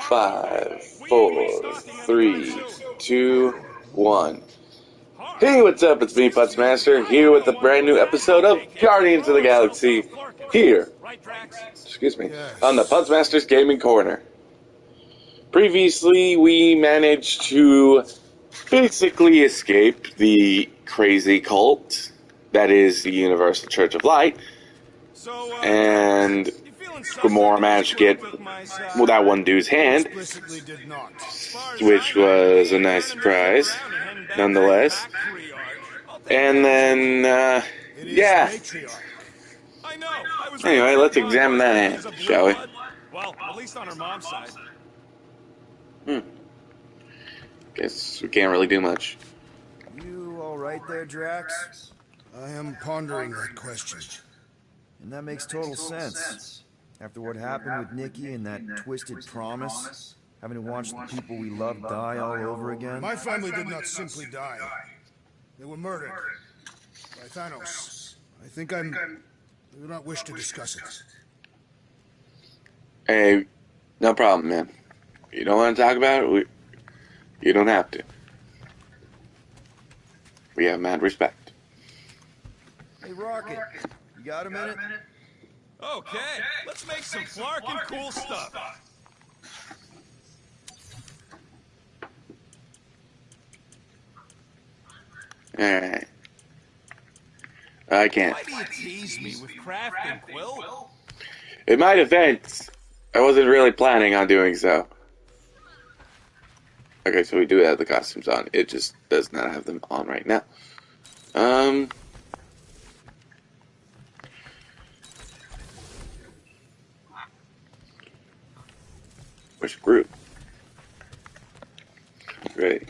5, 4, 3, 2, 1. Hey, what's up? It's me, Punsmaster, here with a brand new episode of Guardians of the Galaxy, here, on the Punsmaster's Gaming Corner. Previously, we managed to basically escape the crazy cult that is the Universal Church of Light, and Gamora managed to get that one dude's hand, which was a nice surprise, nonetheless. And then, yeah. Anyway, let's examine that hand, shall we? Well, at least on her mom's side. Guess we can't really do much. You all right there, Drax? I am pondering that question. And that makes total sense. After what happened with Nikki and that twisted promise, having to watch the people we love die all over again. My family did not simply die. They were murdered by Thanos. I think I do not wish to discuss it. Hey, no problem, man. You don't want to talk about it? You don't have to. We have mad respect. Hey, Rocket, you got a minute? Okay, let's make some flarkin' cool stuff. Alright. I can't. Why do you tease me with crafting, Quill? In my defense, I wasn't really planning on doing so. Okay, so we do have the costumes on. It just does not have them on right now. Where's Groot? Right.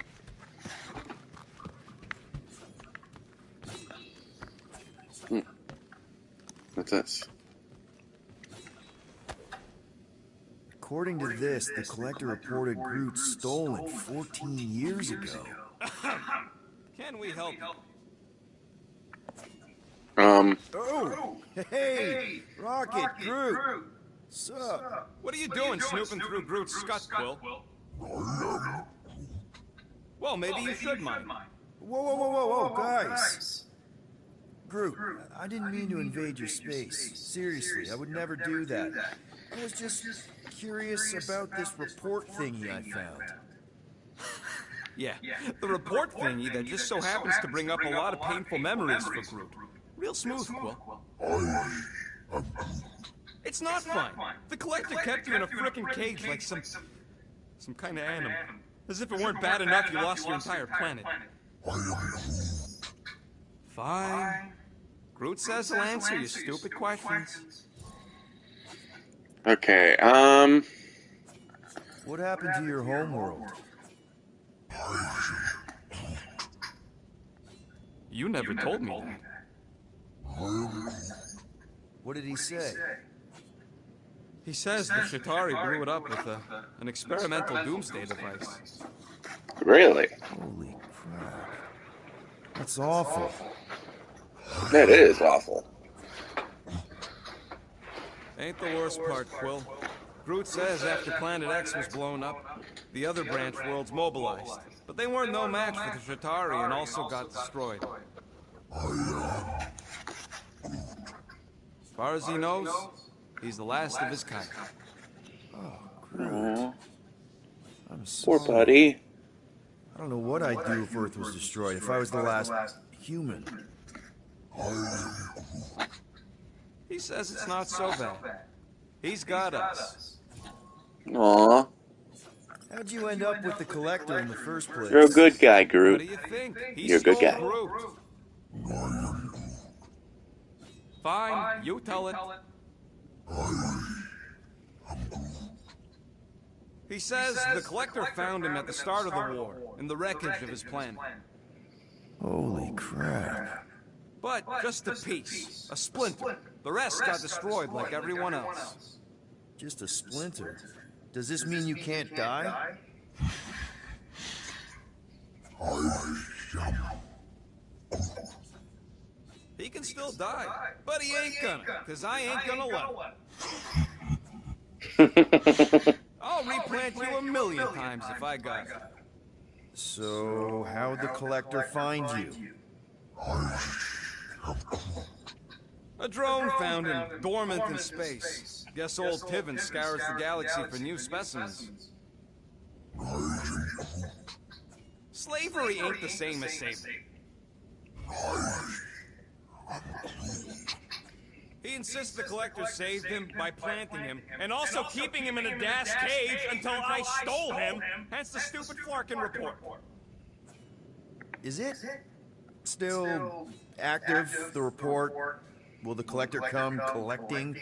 What's this? According to this, the Collector reported Groot stolen 14 years ago. Can we help you? Oh! Hey! Rocket, Groot! Sup? What are you doing snooping through Groot's scut, Quill? Well, maybe you should mind. Whoa, guys! Groot, I didn't mean to invade your space. Seriously, I would never do that. I was just curious about this report thingy I found. Yeah, the report thingy that just so happens to bring up a lot of painful memories for Groot. Real smooth, Quill. It's not fun. The Collector kept you in a frickin' cage like some kind of animal. As if it weren't bad enough you lost your entire planet. Fine. Groot says he'll answer your stupid questions. Okay, What happened to your homeworld? You never told me that. What did he say? He says the Chitauri blew it up with an experimental doomsday device. Really? Holy crap. That's awful. That is awful. Ain't the worst part, Quill. Groot says after Planet X was blown up, the other branch worlds mobilized. But they weren't no match for the Chitauri and also got destroyed. As far as he knows, he's the last of his kind. Oh, Groot. I'm Poor sorry. buddy. I don't know what I'd do if Earth was destroyed, if I was the last human. He says it's not so bad. He's got us. Aww. How'd you end up with the Collector in the first place? You're a good guy, What Groot. do you think? He You're a good stole guy. Groot. Fine, you tell it. He says the Collector found him at the start of the war, in the wreckage of his planet. Holy crap. But just a piece, a splinter. The rest got destroyed like everyone else. Just a splinter. Does this mean you can't die? He can still die, but he ain't gonna, 'cause I ain't gonna let him. Oh, I'll replant you 1,000,000 times if I got it. So, how'd the Collector find you? A drone found him, dormant in space. Guess old Tiven scours the galaxy for new specimens. Slavery ain't the same as slavery. He insists the Collector saved him by planting him, and also keeping him in a gas cage until I stole him, hence the stupid Flarkin report. Is it still active, the report? Will the Collector come collecting?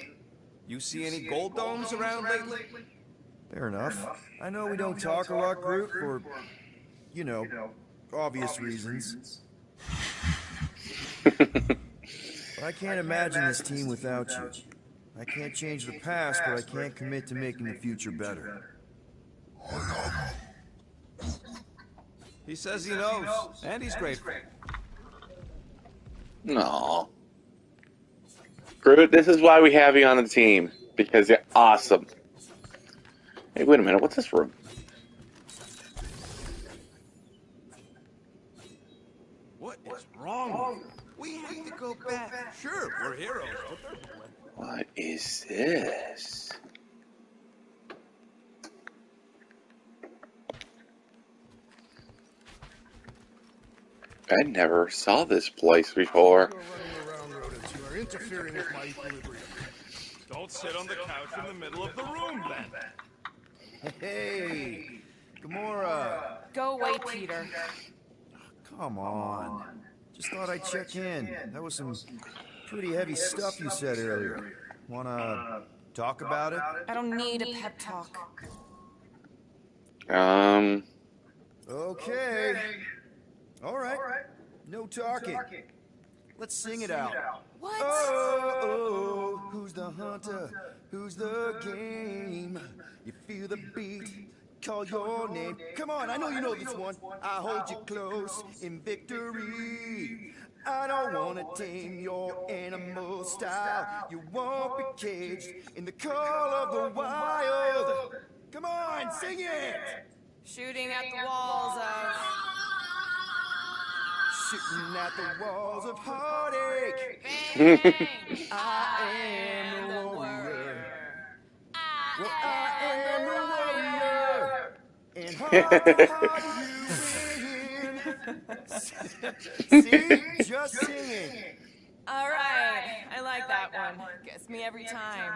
You see any gold domes around lately? Fair enough. I know we don't talk a lot, Groot, for, you know, obvious reasons. But I can't imagine this team without you. I can't change the past, but I can't commit to making the future better. He says he knows, and he's grateful. No. Groot, this is why we have you on the team. Because you're awesome. Hey, wait a minute. What's this room? What is wrong with you? We have to go back. Sure, we're heroes, but they're bullet. What is this? I never saw this place before. You're running around, rodents. You are interfering with my equilibrium. Don't sit on the couch in the middle of the room, then. Hey, Gamora. Go away, Peter. Come on. Just thought I'd check in. That was some pretty heavy stuff you said earlier. Wanna talk about it? I don't need a pep talk. Okay. All right. No talking. Let's sing it out. What? Oh, who's the hunter? Who's the game? You feel the beat. Call your name. Come on, I know you know this one. I hold you close in victory. I don't wanna tame your animal style. You won't be caged in the call of the wild. Come on, sing it! Shooting at the walls of... Shooting at the walls of heartache. Bang, bang. I am the warrior. Well, I am the warrior. And heart to heart you win. See? Just singing. All right, I like that one. Gets me every time.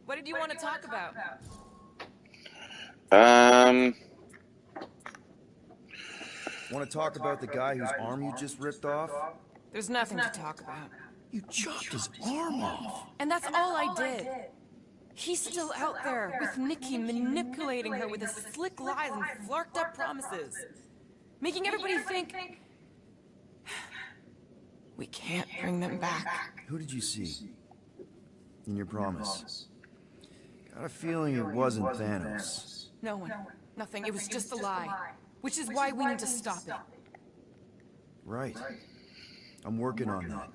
What did you want to talk about? Want to talk about the guy whose arm you just ripped off? There's nothing to talk about. You chopped his arm off. And that's all I did. He's still out there with Nikki manipulating her with his slick lies and flarked up promises. Making everybody think... we can't bring them back. Who did you see? In your promise? Got a feeling it wasn't Thanos. No one. Nothing. It was just a lie. Which is why we need to stop it. Right. I'm working on that.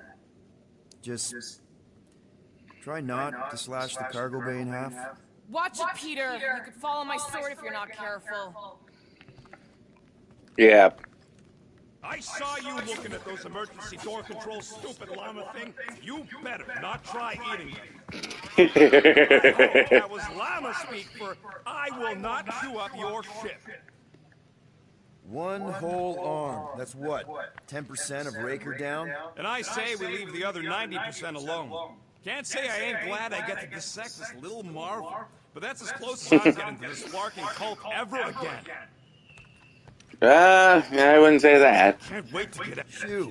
Just... try not to slash the cargo bay in half. Watch it, Peter. You could fall on my sword if you're not careful. Yeah. I saw you looking at those emergency door controls, stupid llama thing. You better not try eating them. That was llama speak for, I will not chew up your ship. One whole arm. That's what? 10% of Raker down? And I say we leave the other 90% alone. Can't say I ain't glad I get to dissect this little marvel, but that's as close as I'm getting to this flarking cult ever again. I wouldn't say that. Can't wait to get out. Chew.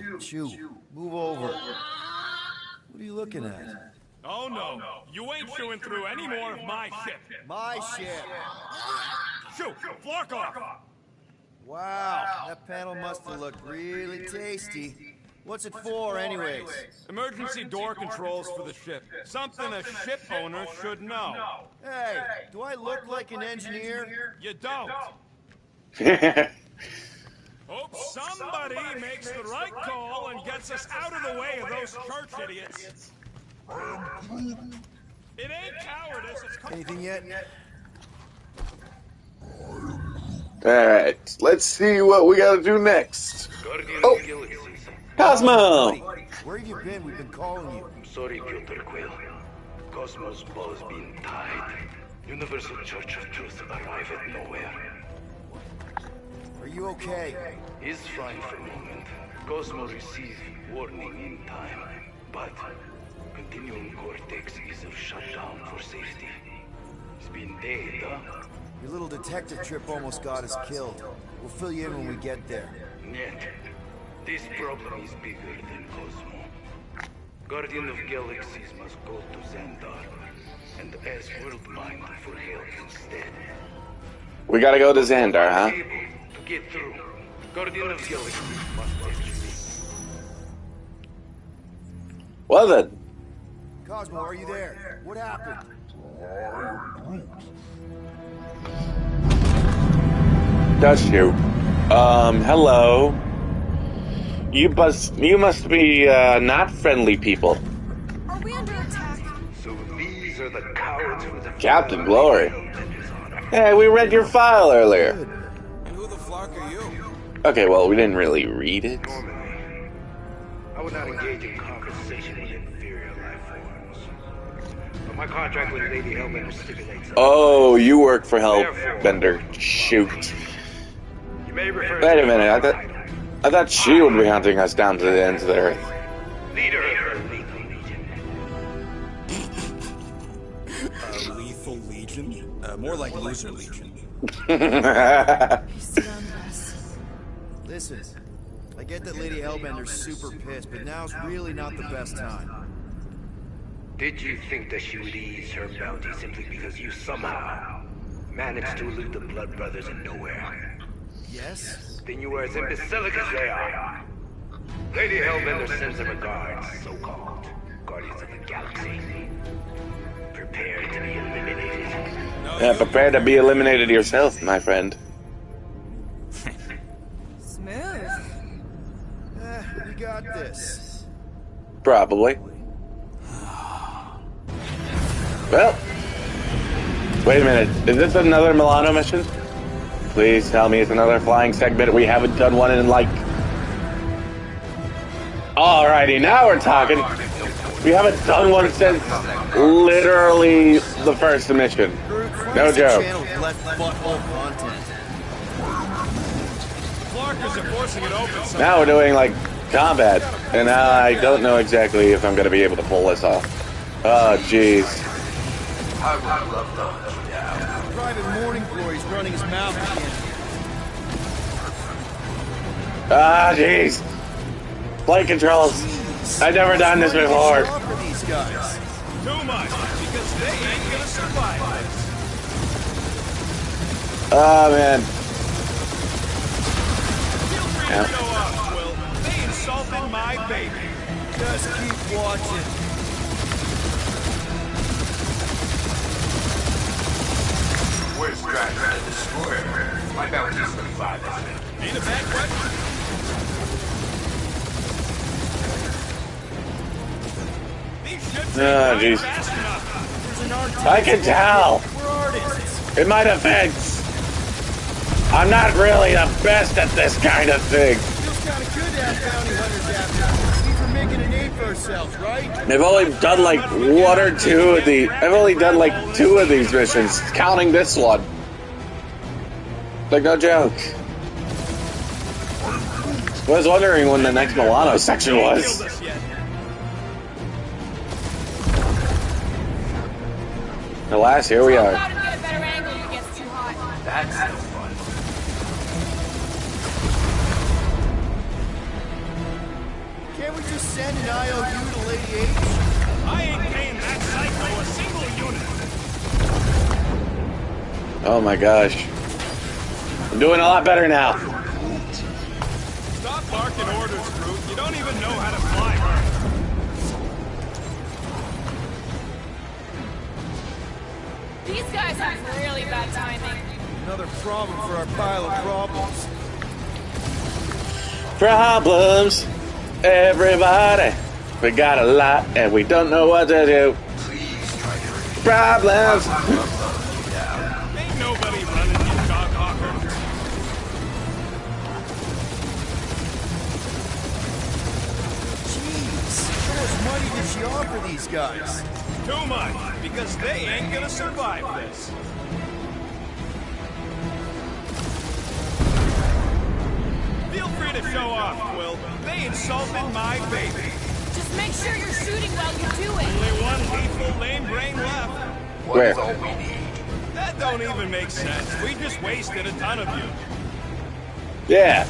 Move over. What are you looking at? Oh no, you ain't chewing through any more of my ship. My ship. Shoo, flark off. Wow, that panel must have looked really tasty. What's it for, anyways? Emergency door controls for the ship. Something a ship owner should know. Hey, do I look like an engineer? You don't. Hope somebody makes the right call and gets us out of the way of those church idiots. It ain't cowardice, it's... Anything yet? Alright, let's see what we gotta do next. Oh, Cosmo! Where have you been? We've been calling you. I'm sorry, Piotr Quill. Cosmos' ball has been tied. Universal Church of Truth arrived at nowhere. Are you okay? He's fine for a moment. Cosmo received warning in time, but continuum cortex is shut down for safety. He's been dead, huh? Your little detective trip almost got us killed. We'll fill you in when we get there. Yet, this problem is bigger than Cosmo. Guardian of Galaxies must go to Xandar and ask Worldmind for help instead. We gotta go to Xandar, huh? To get through, Guardian of Galaxies must fetch me. Well then. Cosmo, are you there? What happened? Does you? Hello. You must be, not friendly people. Are we under attack? So these are the cowards who the Captain Glory. Hey, we read your file earlier. Who the flock are you? Okay, well, we didn't really read it. Normally, I would not engage in conversation with inferior life forms. But my contract with Lady Hellbender stipulates... Oh, you work for Hellbender. Shoot. You may refer Wait to a minute, I thought she would be hunting us down to the ends of the earth. leader of her lethal legion. Lethal Legion? More like Loser Legion. Listen, I get that Lady Hellbender's super pissed, but now's really not the best time. Did you think that she would ease her bounty simply because you somehow managed to elude the Blood Brothers in nowhere? Yes? Then you were as imbecilic as they are. Lady Hellbender sends her regards, so-called Guardians of the Galaxy. Prepare to be eliminated. Yeah, prepare to be eliminated yourself, my friend. Smooth. We got this. Probably. Well, wait a minute. Is this another Milano mission? Please tell me it's another flying segment. We haven't done one in like... Alrighty, now we're talking. We haven't done one since literally the first mission. No joke. Clarkers are forcing it open. So Now we're doing like combat, and I don't know exactly if I'm gonna be able to pull this off. Oh, jeez. Private Morning Glory's running his mouth again. Ah, jeez. Flight controls. I've never done this before. For these guys. too much, because they ain't gonna survive this. Oh, man. Feel free Yeah. to go up, Will. They insulted my baby. Just keep watching. Where's Dragon the Destroyer? My bounty's 35, isn't it? Ain't a bad question. These ships Ah, ain't jeez. fast enough. There's an artist. I can tell. We're artists. In my defense, I'm not really the best at this kind of thing. Feels kind of good to have bounty hunters after. Means we're making a name for ourselves, right? I've only done like one or two of the. I've only done like 2 of these missions, counting this one. Like, no joke. I was wondering when the next Milano section was. Killed us yet. Alas, here we Drop are. out and get a better angle if it gets too hot. That's no fun. Can't we just send an IOU to Lady H? I ain't paying that psycho a single unit. Oh my gosh. I'm doing a lot better now. Stop barking orders, Groot. You don't even know how to fly her. These guys have really bad timing. Another problem for our pile of problems. Problems, everybody. We got a lot and we don't know what to do. Please try to... Problems. Ain't nobody running you, dog hawker. guys? Too much, because they ain't gonna survive this. Feel free to show off, Quill. They insulted my baby. Just make sure you're shooting while you do it. Only one lethal lame brain left. What is all we need? That don't even make sense. We just wasted a ton of you. Yeah.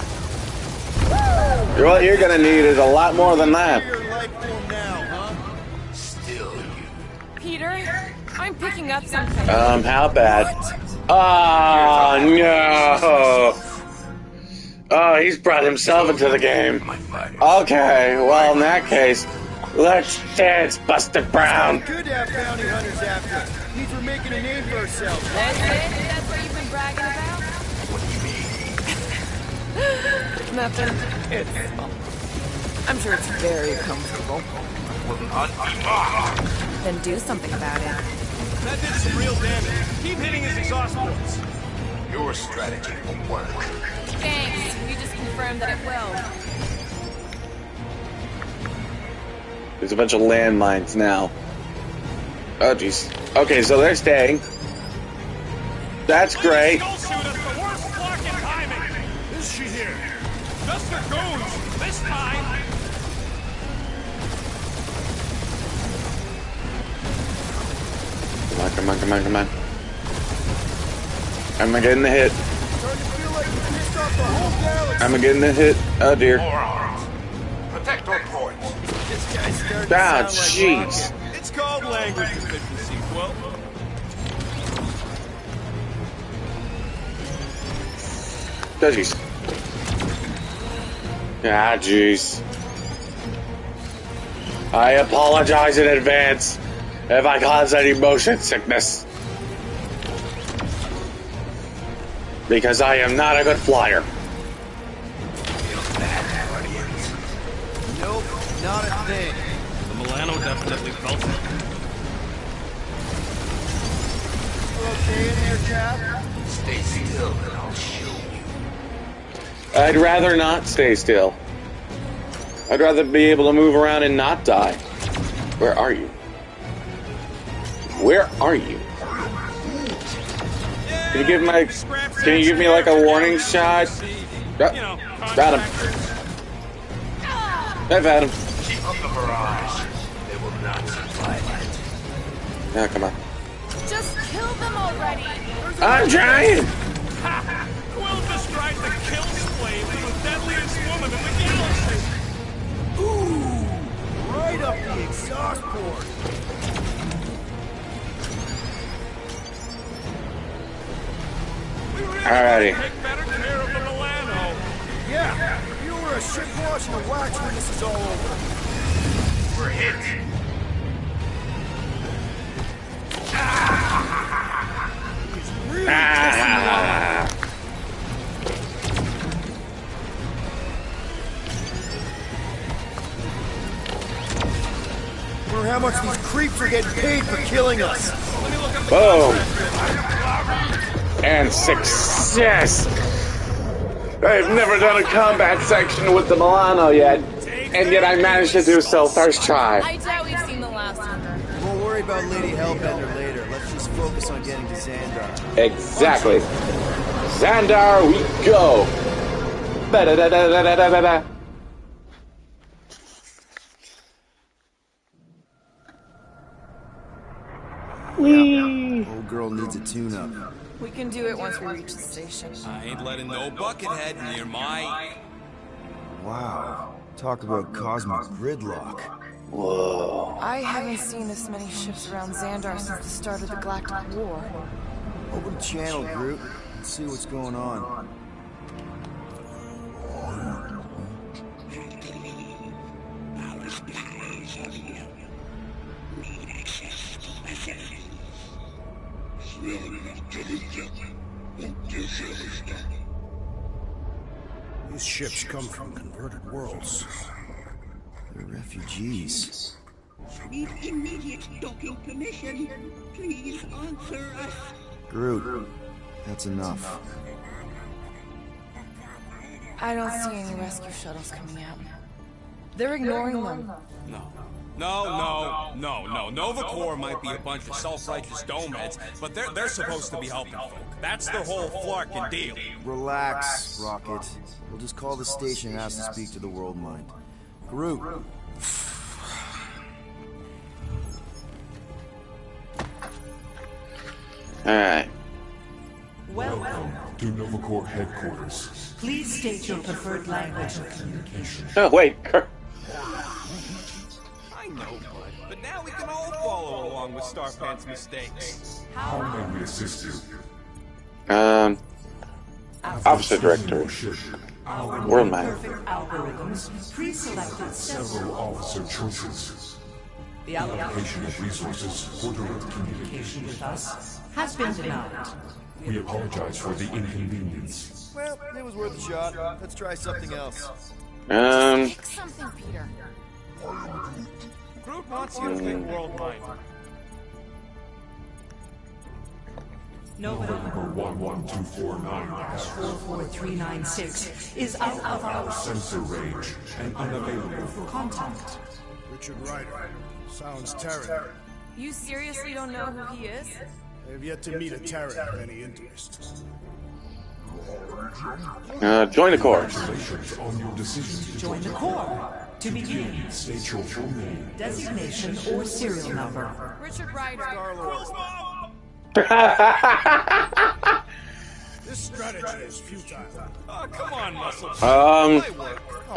What you're gonna need is a lot more than that. Your life form now, huh? Still you. Peter, I'm picking up something. How bad? Oh, no. Oh, he's brought himself into the game. Okay, well, in that case, let's dance, Buster Brown. Good to have bounty hunters after us. Means we're making a name for ourselves, That's right? it? That's what you've been bragging about? What do you mean? Nothing. It's... I'm sure it's very comfortable. Will not be mocked. Then do something about it. That did some real damage. Keep hitting his exhaust ports. Your strategy will work. Thanks. You just confirmed that it will. There's a bunch of landmines now. Oh, jeez. Okay, so they're staying. That's great. Skull shoot us the worst fucking timing. Is she here? Just her goons. This time. Come on, come on, come on. Am I getting the hit? Starting to feel like you pissed off the whole galaxy. Am I getting the hit? Oh, dear. More arms. Protect our points. This guy's starting to Ah, sound like jeez. Rocket. It's called language deficiency, Quill. Oh, jeez. Ah, jeez. I apologize in advance if I cause any motion sickness. Because I am not a good flyer. Nope, not a thing. The Milano definitely felt it. You okay in there, Cap? Stay still and I'll show you. I'd rather not stay still. I'd rather be able to move around and not die. Where are you? Where are you? Can you give me like a warning shot? Got him. I've had him. Keep up the barrage. They will not survive it. Now, come on. Just kill them already. I'm trying. Ha! Quill described the kill splay as the deadliest woman in the galaxy. Ooh, right up the exhaust port. We really Alrighty. take better care of the Milano. Yeah, you were a shit wash and a wax when this is all over. We're hit. It's really pissing me off. I wonder how much these creeps are getting paid for killing us. Boom. And success. I've never done a combat section with the Milano yet, and yet I managed to do so first try. I doubt we've seen the last one. We'll worry about Lady Hellbender later. Let's just focus on getting to Xandar. Exactly. Xandar, we go. Ba-da-da-da-da-da-da-da. Old girl needs a tune-up. We can do it once we reach the station. I ain't letting no buckethead near my... Wow. Talk about cosmic gridlock. Whoa. I haven't seen this many ships around Xandar since the start of the Galactic War. Open the channel, Groot, and see what's going on. These ships come from converted worlds. They're refugees. Need immediate docking permission. Please answer us. Groot, that's enough. I don't see any rescue shuttles coming out. They're ignoring them. No. No. Nova Corps might be a bunch of self-righteous domeheads, but they're supposed to be helping folk. That's their whole flarkin' deal. Relax, Rocket. We'll just call the station and ask to speak to the World Mind. Groot. Alright. Welcome to Nova Corps headquarters. Please state your preferred language of communication. Oh, wait. I know, bud, but now we can all follow along with Starpant's mistakes. How may we assist you? Officer Director. World Mind. Perfect algorithms pre-selected Several officer choices. The Allocation of resources for direct communication with us has been denied. We apologize for the inconvenience. Well, it was worth a shot. Let's try something else. Pick something, Peter. Groot wants you to think World Mind. Nova Number 11249-44396 is out of our sensor range and unavailable for contact. Richard Ryder. Sounds Terran. You seriously don't know who he is? I have yet to meet a Terran of any interest. Join the Corps. Congratulations on your decision to Join the Corps. To begin, state your full name, designation or serial number. Richard Ryder. This strategy is futile. Oh, come on, Muscle.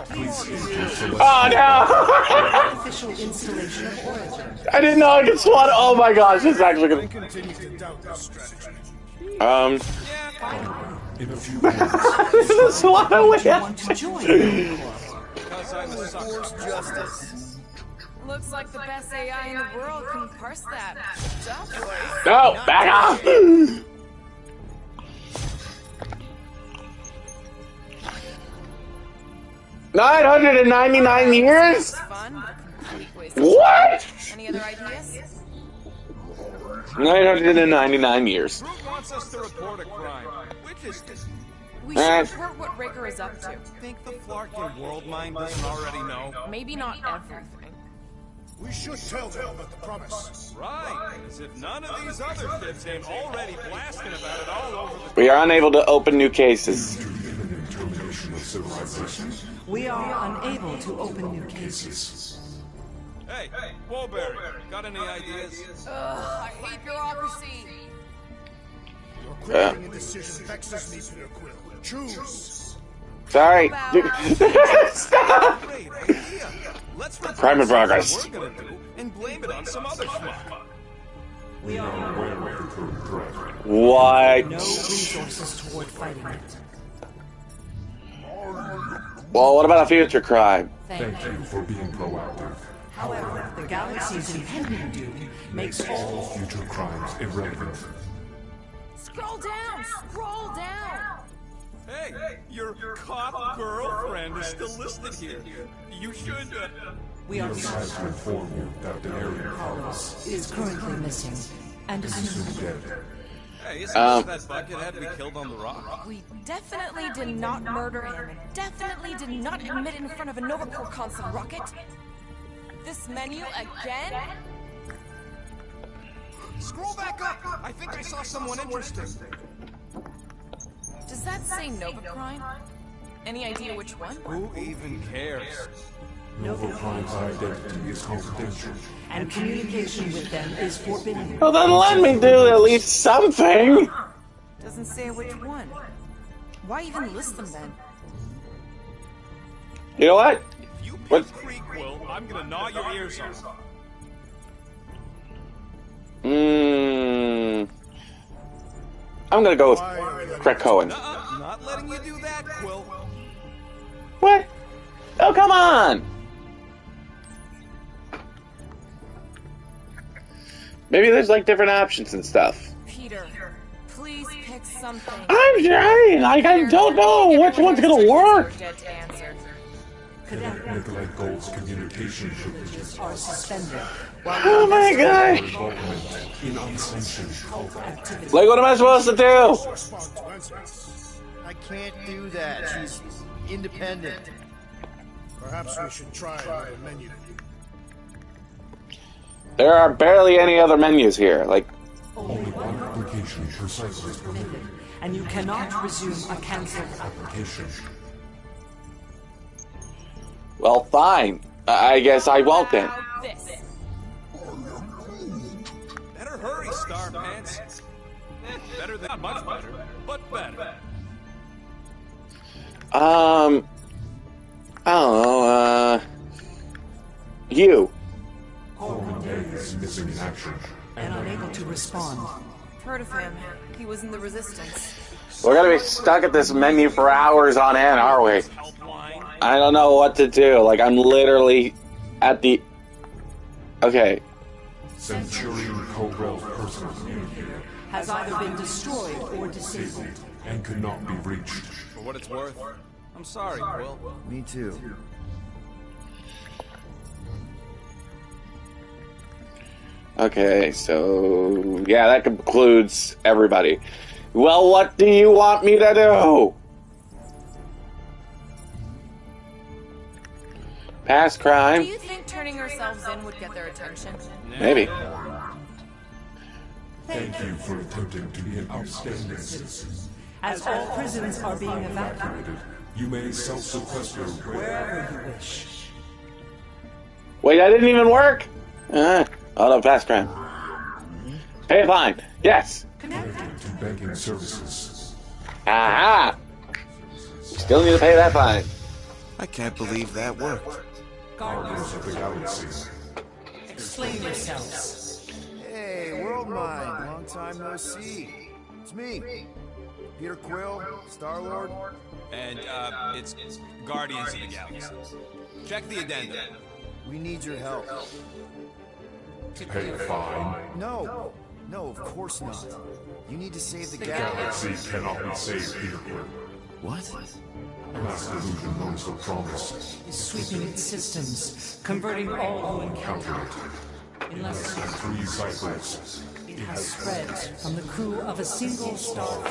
please state your celestial Oh no! Official installation of origin. I didn't know I could swat. Oh my gosh, this is actually I gonna. continue to doubt this strategy. in a few minutes. This is swat away. Want to join the Corps? Because I'm a sucker. Force justice. Looks like the best AI in the world can parse that. Job choice. No, back off. 999 years? Fun, but complete waste. What? Any other ideas? 999 years. Groot wants us to report a crime. Which is this? We should report what Raker is up to. Think the flarkin' World Mind doesn't already know? Maybe not everything. We should tell them about the promise. Right, as if none of these other fibs ain't already blasting about it all over the... We are unable to open new cases. To the imminent termination of civilization. We are unable to open new cases. Hey, Warberry, got any ideas? Ugh, I hate bureaucracy. Your quick indecision vexes me, Peter Quill. Choose. Sorry. Stop. Great idea. Let's Crime in progress. what we're gonna do and blame it on some other schmuck. We are aware of the current threat. What? No resources toward fighting it. Well, what about a future crime? Thank you for being proactive. However, the galaxy's impending doom makes all Future crimes irrelevant. Scroll down! Scroll down! Hey, your cop girlfriend is still listed here. You should, we are Sad to inform you that the area Carlos is currently missing and is soon dead. Hey, isn't this that buckethead we killed on the rock? We definitely did not murder him, and definitely did not admit it in front of a Nova Corps console, Rocket. This menu again? Scroll back up! I think I saw someone interesting. Does that say Nova Prime? Any idea which one? Who even cares? Nova Prime's identity is confidential. and communication with them is forbidden. Well, then let me do at least something. Doesn't say which one. Why even list them then? You know what? If you pick What? Prequel, I'm gonna gnaw your ears off. I'm gonna go with Craig Cohen. Not letting you do that, Quill. What? Oh, come on! Maybe there's like different options and stuff. Peter, please pick something. I'm trying! Like, I don't know which one's gonna work! Dead to answer. Nikolai Gold's communication privileges Are suspended. Oh my god! involvement in unsanctioned cult activity. Like, what am I supposed to do? I can't do that. She's independent. Perhaps we should try another menu. There are barely any other menus here. Like, only one application precisely is permitted, and you cannot resume a cancelled application. Well, fine. I guess I won't then. Better hurry, Star Pants. Better than not much better, but better. I don't know, you. Coleman Day is missing in action. and unable to respond. Heard of him. He was in the Resistance. We're gonna be stuck at this menu for hours on end, are we? I don't know what to do. Like, I'm literally at the... Okay. Centurion Cobrel's personal communicator has either been destroyed or disabled and could not be reached. For what it's worth, I'm sorry, Quill. Me too. Okay, so... yeah, that concludes everybody. Well, what do you want me to do? Past crime? Do you think turning ourselves in would get their attention? Maybe. Thank you for attempting to be an outstanding citizen. As all prisons are being evacuated, you may self-sequester wherever you wish. Wait, that didn't even work? Oh no, past crime. Pay a fine. Yes. Connected to banking services. Aha! Still need to pay that fine. I can't believe that worked. Guardians of the Galaxy. Explain yourselves. Hey, World Mind, long time no see. It's me, Peter Quill, Star-Lord. And, it's Guardians of the Galaxy. Check the addendum. We need your help. Pay a fine? No, of course not. You need to save the Galaxy cannot be saved, Peter Quill. What? Mass delusion knows the promise. Is sweeping its systems, converting all who encounter it. In less than 3 cycles, it has spread from the crew of a single star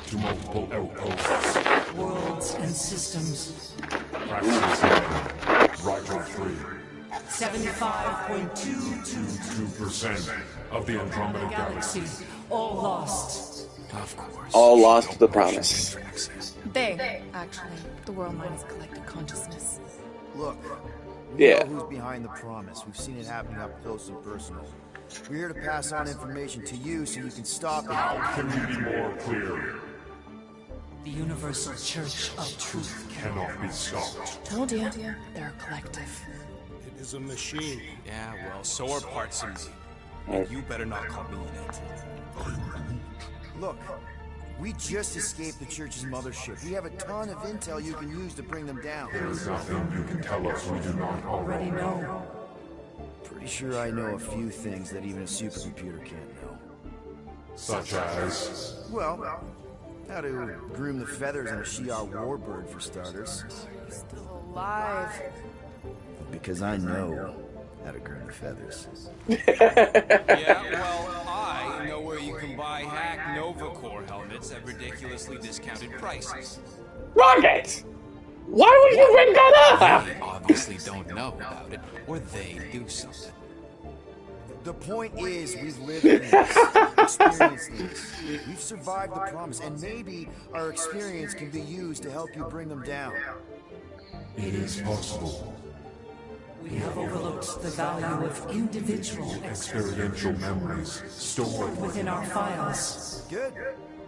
to multiple outposts, worlds and systems. Praxis 9, Riker 3. 75.222% of the Andromeda Galaxy. All lost. Of course. All lost to the promise. They, actually. The world mind is collective consciousness. Look, we Yeah. know who's behind the promise. We've seen it happening up close and personal. We're here to pass on information to you so you can stop it. How can we be more clear? The Universal Church of Truth cannot be stopped. Told you. They're a collective. It is a machine. Yeah, well, so are parts of me. And you better not call me in it. Look, we just escaped the Church's mothership. We have a ton of intel you can use to bring them down. There is nothing you can tell us we do not already know. Pretty sure I know a few things that even a supercomputer can't know. Such as? Well, how to groom the feathers on a Shi'ar warbird, for starters. He's still alive. Because I know how to groom the feathers. Yeah, well, I know where you can buy hack Nova Core helmets at ridiculously discounted prices. Rocket! Why would you bring that up? They obviously don't know about it, or they do something. The point is, we've lived in this, experienced this. We've survived the promise, and maybe our experience can be used to help you bring them down. It is possible. We have overlooked the value of individual Experiential memories stored within our files. Good.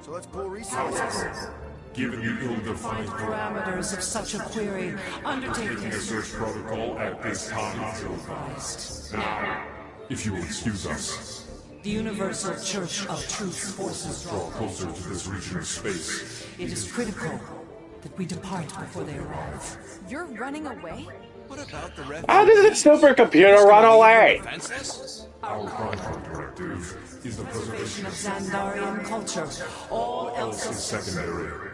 So let's pull resources. Given the ill-defined Parameters of such a query, undertaking a search protocol at this time. Now, if you will excuse us, the Universal Church of Truth's forces draw closer to this region of space. It is critical that we depart before they arrive. You're running away? What about the red? How did this supercomputer run away? Defenseless? Our primary directive is the preservation Of Xandarian culture, all else is secondary.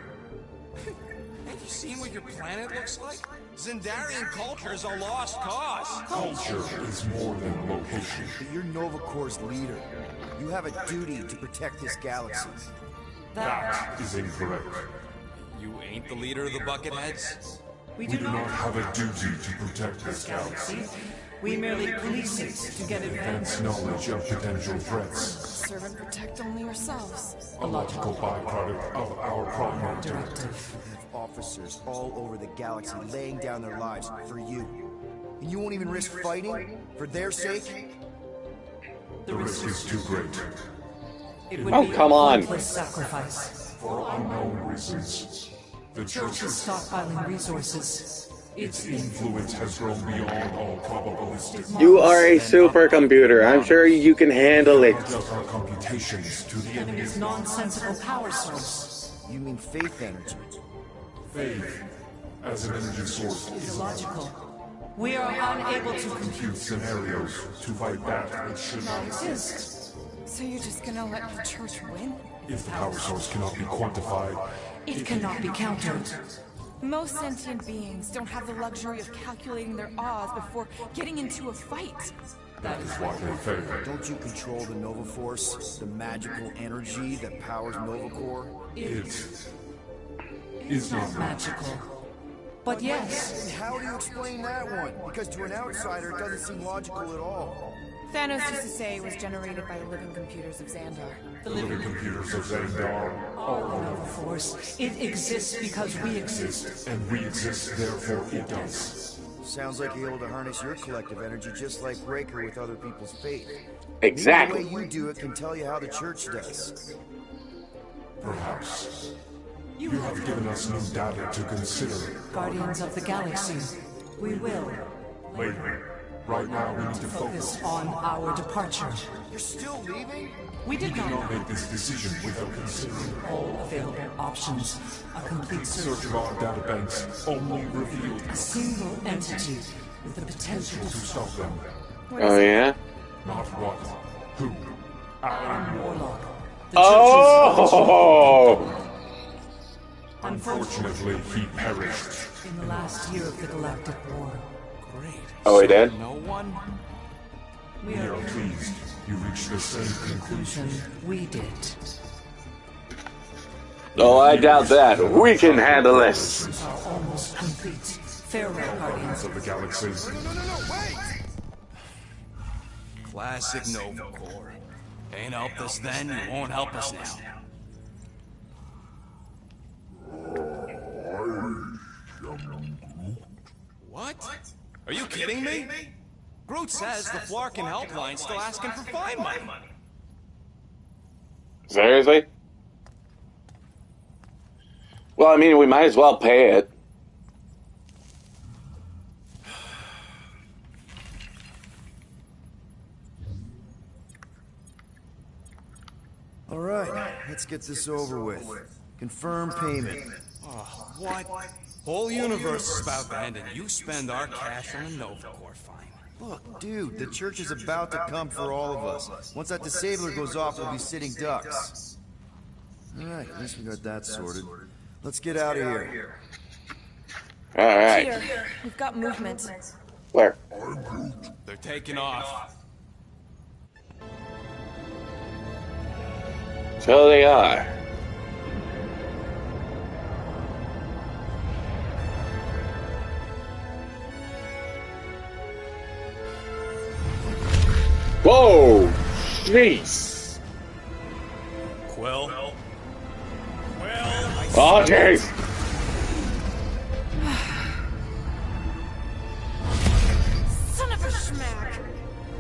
Have you seen what your planet looks like? Xandarian culture is a lost cause. Culture is more than a location. But you're Nova Corps' leader. You have a duty to protect this galaxy. That is incorrect. You ain't the leader of the Bucketheads? We We do not have a duty to protect this galaxy. We merely police it to get Advance knowledge of potential threats. Serve and protect only ourselves. A logical byproduct of our primary directive. We have officers all over the galaxy laying down their lives for you. And you won't even risk fighting? For their sake? The risk is too great. It would Oh, be come a on. pointless sacrifice. For unknown reasons, the Church is stockpiling resources. Its influence has grown beyond all probabilistic. You are a supercomputer. I'm sure you can handle it. Does our computations to the Enemy's nonsensical power source. You mean faith energy? Faith as an energy source is Illogical. We are unable to compute scenarios to fight that which should not exist. So you're just gonna let the church win? If the power source cannot be quantified, It cannot be countered. Most sentient beings don't have the luxury of calculating their odds before getting into a fight. that is why they fail. Don't you control the Nova Force? The magical energy that powers Nova Core? It is not magical. But yes. And how do you explain that one? Because to an outsider, it doesn't seem logical at all. Thanos used to say it was generated by the living computers of Xandar. The living computers of Xandar are The Nova Force. It exists because we exist. and we exist, therefore it does. Sounds like you're able to harness your collective energy just like Breaker with other people's faith. Exactly. Maybe the way you do it can tell you how the church does. Perhaps. You have given us new data to consider. Guardians of the Galaxy. We will Later. Right now we need to focus. focus on our departure. You're still leaving? We did Do not not make this decision without considering all available options. A complete search search of our data banks only revealed a single entity with the potential to stop them. Oh, yeah? Not what, who, our Warlock. The Church's Oh! Unfortunately, he perished. in the last year of the Galactic War. Great. Oh, he did? No one? We We are are pleased you reached the same conclusion. we did. Oh, I doubt that. We can handle this. Are almost complete. Farewell, Guardians. Of the galaxy. Classic Nova Corps. Ain't helped us then, you won't help us now. What? Are you kidding me? Groot says the Flarkin helpline's still asking for fine money. Seriously? Well, I mean, we might as well pay it. All right, let's get this over with. Confirm payment. Oh, what? Whole universe is about to end and you spend our cash on a Nova Corps fine. Look, dude, the church is about to come for all of us. Once that disabler goes off, we'll be sitting ducks. All right, at least we got that sorted. Let's get out of here. Alright. Here, we've got movement. Where? They're taking off. So they are. Whoa! Jeez! Quill? Oh, jeez! Son of a schmack!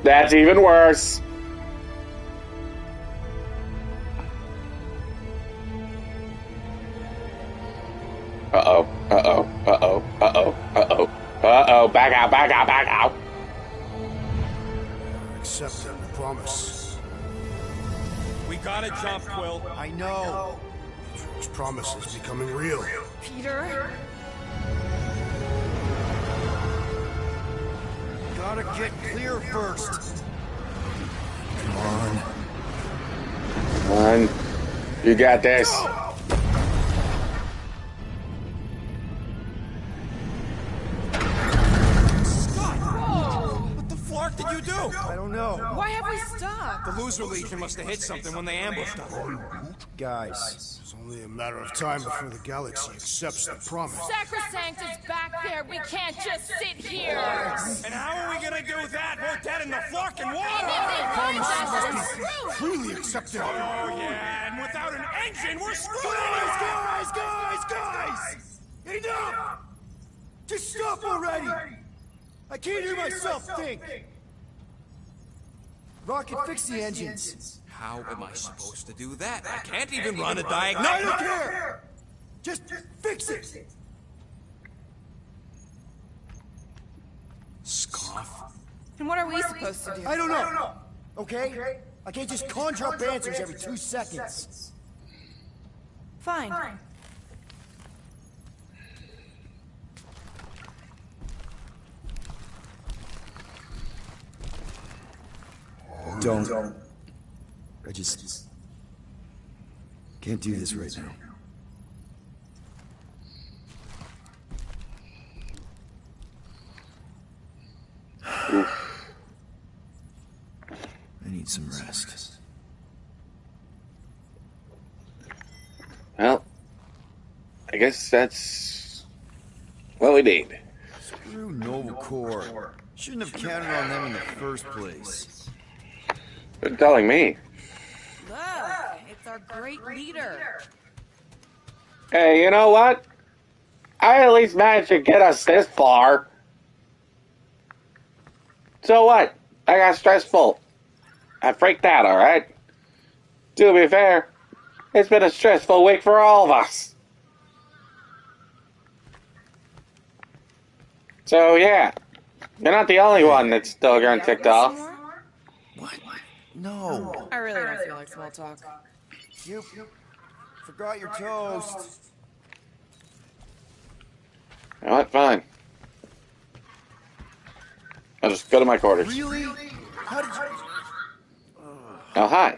That's even worse. Uh-oh, uh-oh, uh-oh, uh-oh, uh-oh, uh-oh, back out, back out, back out. Accept them, I promise. We gotta jump, Quill. I know. This promise is becoming real. Peter? Gotta get clear first. Come on. Come on. You got this. What the flark did you do? I don't know. Why have we stopped? The loser legion must have hit something when they ambushed us. Guys. It's only a matter of time before the galaxy accepts the promise. Sacrosanct is back there. We can't just sit here. And how are we gonna do that? We're dead in the fucking water! Freely accepted. Oh, yeah, and without an engine, we're screwed! Guys! Enough! Just stop already! I can't hear myself think! Rocket, fix the engines. How am I supposed to do that? I can't even run a diagnostic. I don't care! Just fix it! Scoff. And what are we supposed to do? I don't know! Okay? I can't just conjure up answers every 2 seconds. Fine. Don't. I just can't do this right now. I need some rest. Well, I guess that's what we need. Screw Nova Corps. Shouldn't have counted on them in the first place. You're telling me. Look, it's our great leader. Hey, you know what? I at least managed to get us this far. So what? I got stressful. I freaked out, alright? To be fair, it's been a stressful week for all of us. So yeah, you're not the only one that's still getting ticked off. What? No. I really don't feel like small talk. You forgot your toast. You know what? Fine. I'll just go to my quarters. Really? How did you... Oh, hi.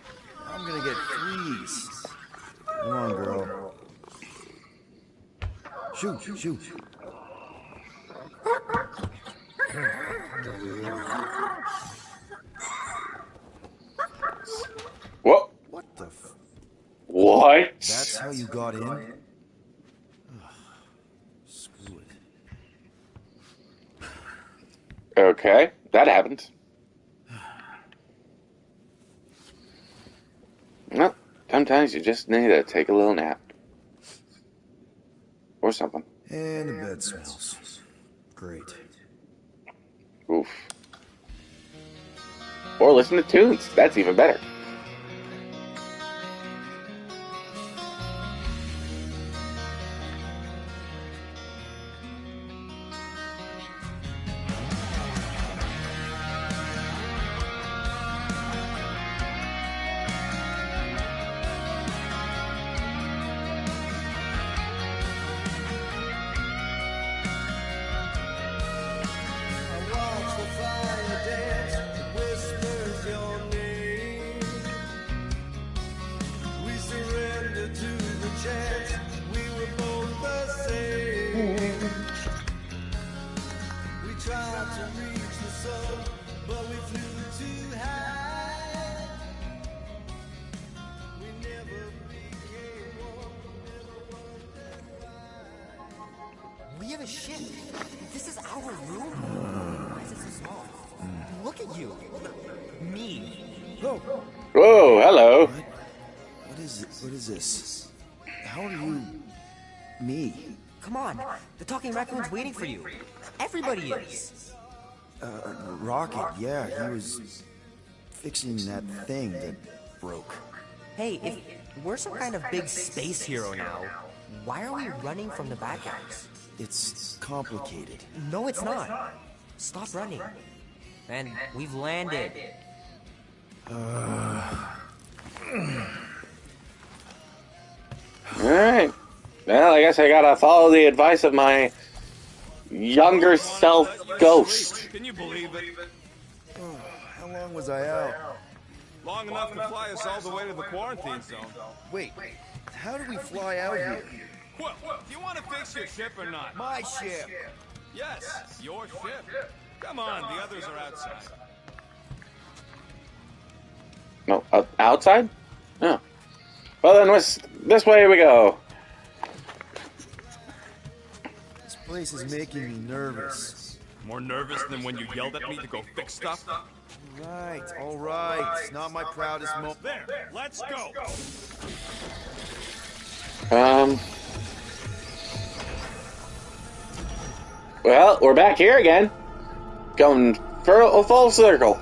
I'm gonna get fleas. Come on, girl. Shoot. What? What the f... What? That's how you got in? Screw it. Okay, that happened. Well, sometimes you just need to take a little nap. Or something. And the bed smells. Great. Oof. Or listen to tunes. That's even better. We have a ship. This is our room. Why is it so small? Look at you. Me. Oh. Whoa, hello. What is it? What is this? How are you... me? Come on. The talking raccoon's waiting for you. Everybody is. Rocket, yeah, he was fixing that thing that broke. Hey, if we're some kind of big space hero now, why are we running from the bad guys? It's complicated. No, it's not. Stop running. And we've landed. Alright. Well, I guess I gotta follow the advice of my younger self ghost. Can you believe it? How long was I out? Long enough to fly us all the way to the quarantine zone. Wait, how did we fly out here? Well, do you want to fix your ship or not? My ship. Yes, your ship. Come on, the others are outside. No, outside? Oh. Well, then this way we go. This place is making me nervous. More nervous than when you yelled at me to go fix stuff? All right. It's not my proudest moment. There, let's go. Well, we're back here again. Going for a full circle.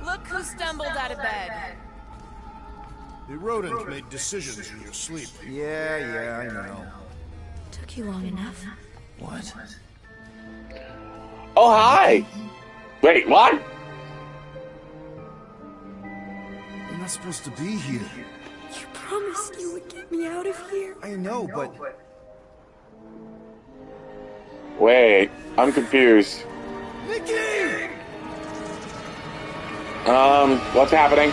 Look who stumbled out of bed. The rodent made decisions in your sleep. Yeah, I know. Took you long enough. What? Oh, hi! Wait, what? I'm not supposed to be here. You promised you would get me out of here. I know, but... Wait, I'm confused. Nikki! What's happening?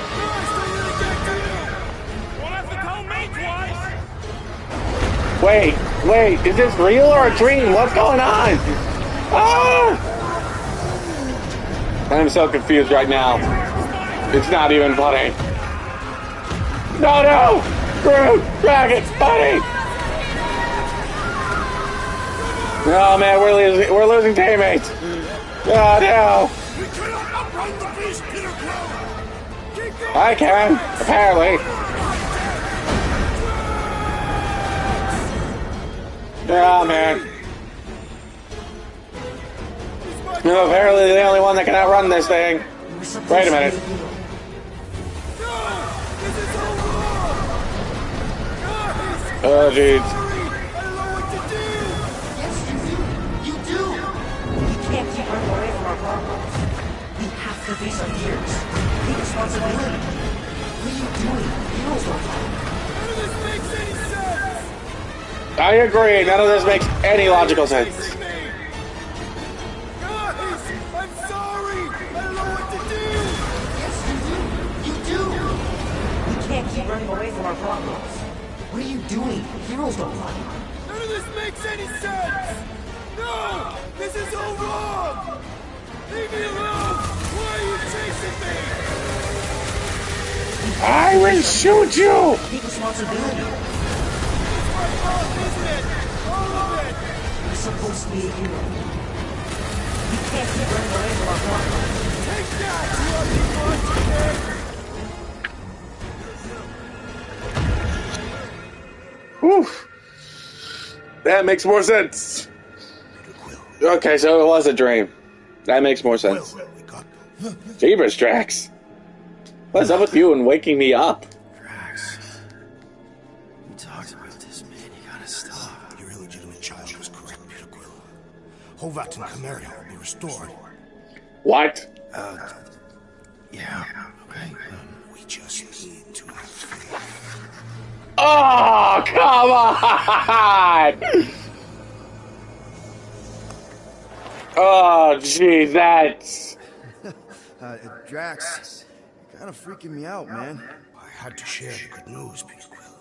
Won't have to tell me twice. Wait, is this real or a dream? What's going on? Ah! I'm so confused right now. It's not even funny. No! Groot! Dragon! Buddy! Oh man, we're losing teammates! Oh no! I can, apparently. Oh man. I'm apparently the only one that can outrun this thing. Wait a minute. Oh jeez. Yes, you do. We can't keep running away from our problems. We have to face our fears. Take responsibility. What are you doing? Heroes don't fight. None of this makes any sense! I agree. None of this makes any logical sense. Guys, I'm sorry! I don't know what to do! Yes, you do. We can't keep running away from our problems. What are you doing? Heroes don't fight. None of this makes any sense! No! This is all wrong! Leave me alone! Why are you chasing me? I will shoot you! Take responsibility. It's my fault, isn't it? All of it! You're supposed to be a hero. We can't keep running away from our problems. Take that, you ugly monster! Whew. That makes more sense. Okay, so it was a dream. That makes more sense. Jeebus, Drax. What's up with you and waking me up? Drax. We talked about this, man. You gotta stop. Your illegitimate child was correct, Peter Quill. Hovat and Chimeria will be restored. What? Yeah, okay. We just need to have faith. Oh, come on! Oh, gee, that's... Drax, you're kind of freaking me out, man. I had to share the good news, Peter Quill.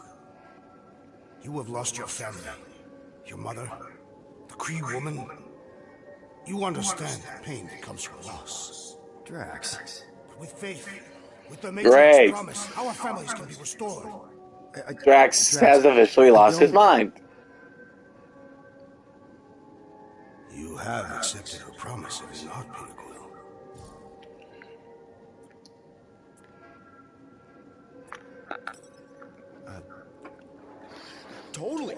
You have lost your family. Your mother, the Kree woman. You understand the pain that comes from loss. Drax. With faith, with the Great. Matrix promise, our families can be restored. Drax has officially lost his mind. You have accepted her promise, have you not, Peter Quill? Totally.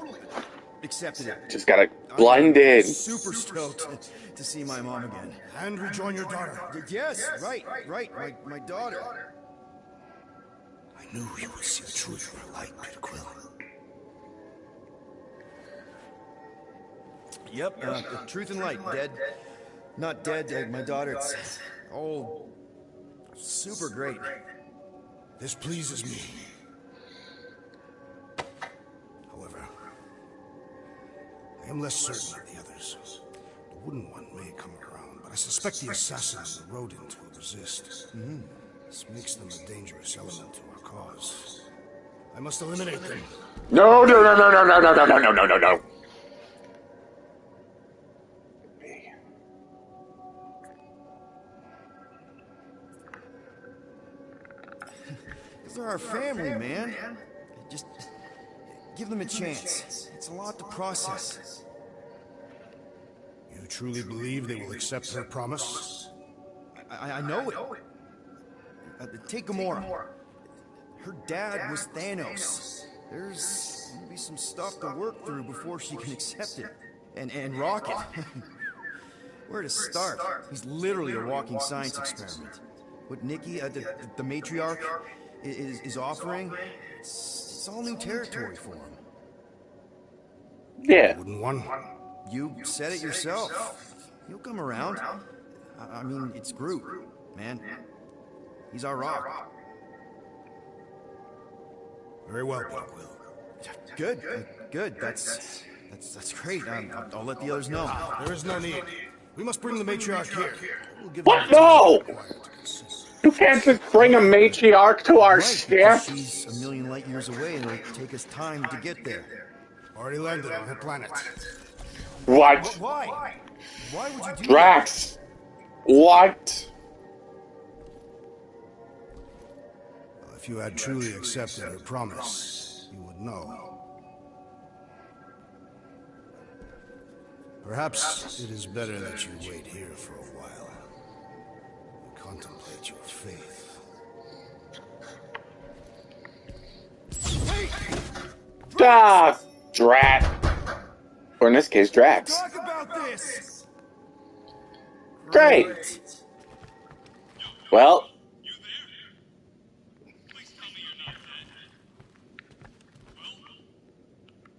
Accepted it. Just gotta blend in. Super stoked to see my mom again. And rejoin your daughter. Yes, right. My daughter. I knew you would see the truth in her light, Peter Quill. Yep, truth and light, dead. Not dead, my daughter, it's all super great. This pleases me. However, I am less certain of the others. The wooden one may come around, but I suspect the assassin and the rodent will resist. This makes them a dangerous element to our cause. I must eliminate them. No. are our family, man. Just give them a chance. It's a lot to process. You truly believe they will accept her promise? I know it. Take Gamora. Her dad was Thanos. There's gonna be some stuff to work through before she can accept it. And Rocket. Where to start? He's literally a walking science experiment. What Nikki, the matriarch, is offering, it's all new territory for him. Yeah. Wouldn't one? You said it yourself. He'll come around. I mean, it's Groot, man. He's our rock. Very well, Pink Will. Good. That's great. I'll let the others know. There is no need. We must bring the matriarch here. We'll give What? No! You can't just bring a matriarch to our ship. She's a million light years away, and it'll take us time to get there. Already landed on her planet. What? Why? Why would you do Drax? What? If you had truly accepted her promise, you would know. Perhaps it is better that you wait here for a while. Contemplate your faith. Ah, Drat. Or in this case, Drax. Talk about this. Great. Well.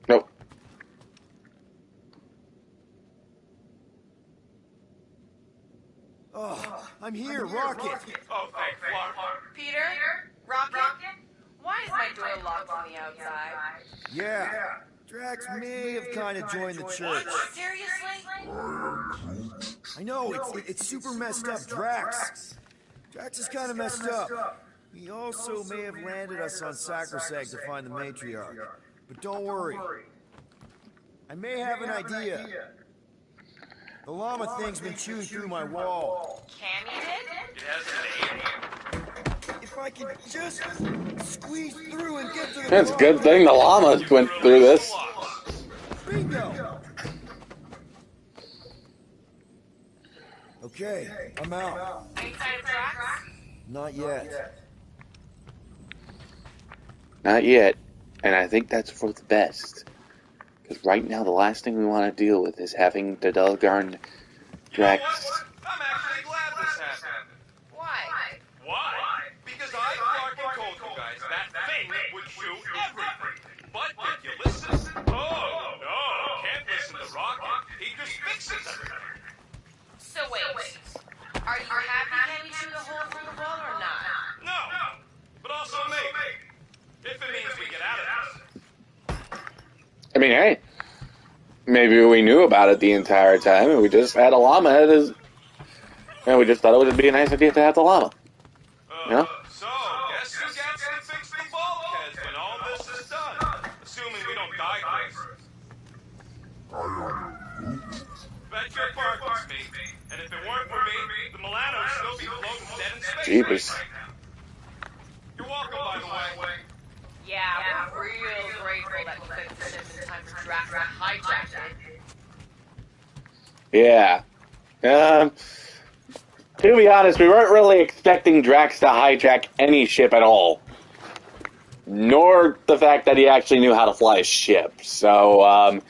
Nope. Oh, I'm here, Rocket. Oh, thank fuck. Peter? Rocket? Why is my door locked on the outside? Yeah. Drax may have kind of joined the church. Seriously? I know, it's super messed up, Drax. Drax is kind of messed up. He also may have landed us on Sacrosag to find the matriarch. But don't worry. I may have an idea. The llama thing's been chewing through my wall. Cammy did? It has an name. If I can just squeeze through and get to the It's a good thing the llamas went through this. Bingo! Okay, I'm out. Are you excited for Drax? Not yet. Not yet. And I think that's for the best. Because right now, the last thing we want to deal with is having the Dulgarn Drax. I'm actually glad this happened. Why? Why? Because I fucking told you guys that thing would shoot everything. But did you listen? Oh, no. Can't listen to Rocket. He just fixes everything. So wait. Are you happy Cammy chewed a hole through the wall or not? No. But also maybe. If it means we get out of this. I mean, hey. Maybe we knew about it the entire time and we just had a llama as... And we just thought it would be a nice idea to have the llama. You know? So, guess who gets to fix the bulkheads when all this is done? Assuming we don't die first. Bet your park me. And if it weren't for me, the Milano would still be floating dead in space Jeepers. right now. You're welcome, by the way. Yeah, we're real grateful that you fixed the ship in time for Drax to hijack it. Yeah. To be honest, we weren't really expecting Drax to hijack any ship at all. Nor the fact that he actually knew how to fly a ship. So,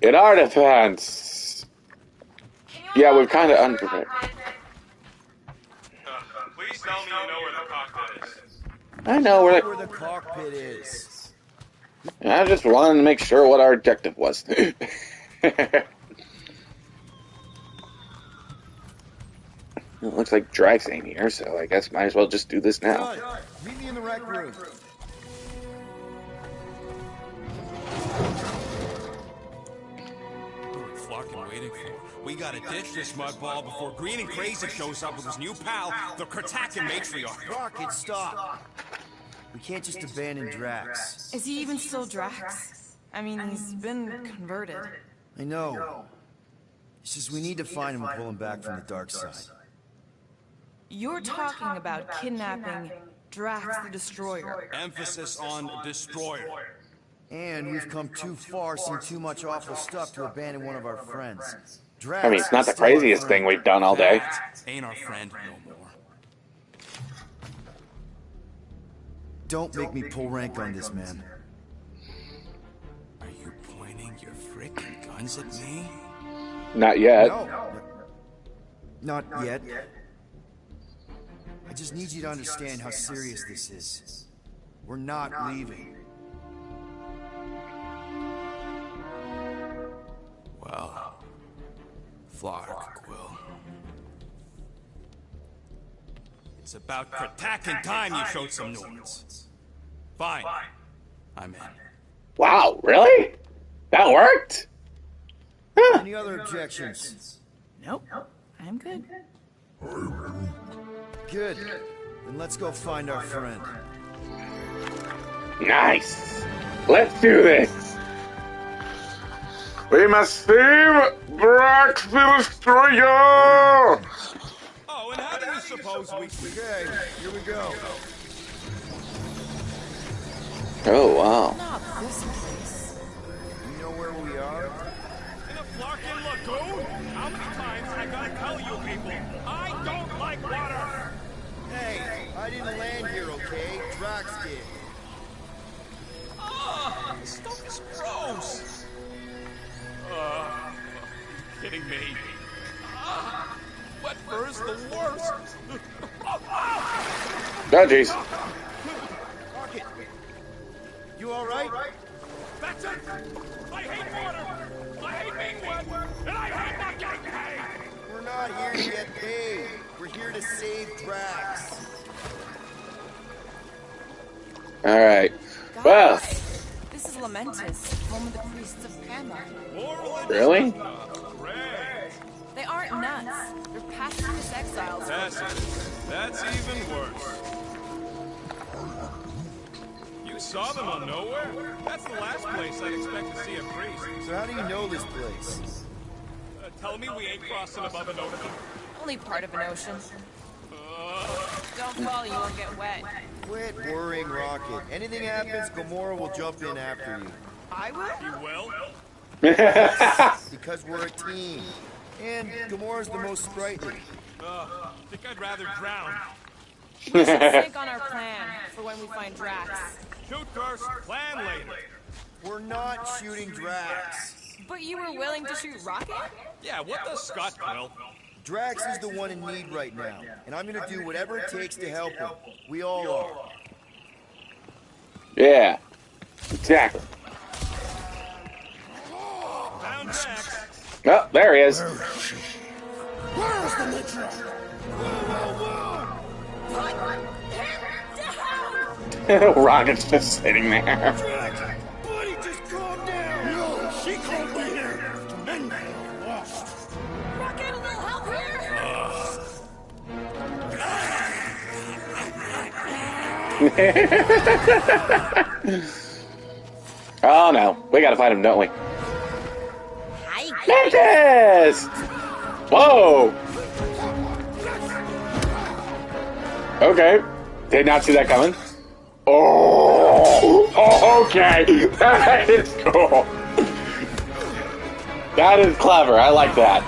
in our defense... Yeah, we've kind of unprepared. Please tell me you know where the cockpit is. I know where the cockpit is. I just wanted to make sure what our objective was. It looks like Drax ain't here, so I guess might as well just do this now. Meet me in the rec room. Fucking waiting for. We gotta ditch this mudball before Green and Crazy shows up with his new pal, the Kratakan matriarch. Rocket, stop. We can't just abandon Drax. Is he even still Drax? I mean, he's been converted. I know. It's just we need to find him and pull him back from the dark side. You're talking about kidnapping Drax the Destroyer. Emphasis on destroyer. And we've come too far, seen too much awful stuff to abandon one of our friends. Drax I mean, it's not the is still our craziest friend. thing we've done all day. That ain't our friend no more. Don't make me pull rank on this, man. Are you pointing your frickin' guns at me? Not yet. No. Not yet. I just need you to understand how serious this is. We're not leaving. Well, Flark will. It's about attacking time you showed some nuance. Fine. I'm in. Wow, really? That worked? Huh. Any other objections? Nope. I'm good. Good. Then let's go find our friend. Nice. Let's do this. We must save Drax the Destroyer! Oh, and how do you suppose we... Okay, here we go. Oh, wow. Not this place. You know where we are? In a Flarkin lagoon? How many times I gotta tell you people, I don't like water! Hey, I didn't land here, okay? Drax did. Ah, this stuff is gross! Kidding me? Wet fur is the worst! Oh, jeez. Rocket! You alright? That's it! I hate water! I hate being wet! And I hate not getting paid! We're not here to get paid. We're here to save Drax. Alright. Well. This is Lamentus, home of the priests of Pama. Really? They aren't nuts. They're pacifist exiles. That's even worse. You saw them on Nowhere? That's the last place I'd expect to see a priest. So how do you know this place? Tell me we ain't crossing above an ocean. Only part of an ocean. Don't fall, you won't get wet. Quit worrying, Rocket. Anything happens, Gamora will jump in after you. I will? You will? Because we're a team. And Gamora's the most sprightly. Think I'd rather drown. We should think on our plan for when we find Drax. Shoot first, plan later. We're not shooting Drax. But you were willing to shoot Rocket? Yeah, what does Scott Quill? Drax is the one in need right now, and I'm gonna do whatever it takes to help him. We all are. Yeah. Exactly. Found Drax. Oh, there he is. Where's the midget? Rocket's just sitting there. Buddy, just calm down. No, she called me here. Men are lost. Rocket, a little help here! Oh no, we gotta find him, don't we? Hi. Mantis! Whoa! Okay, did not see that coming. Oh, okay, that is cool. That is clever, I like that.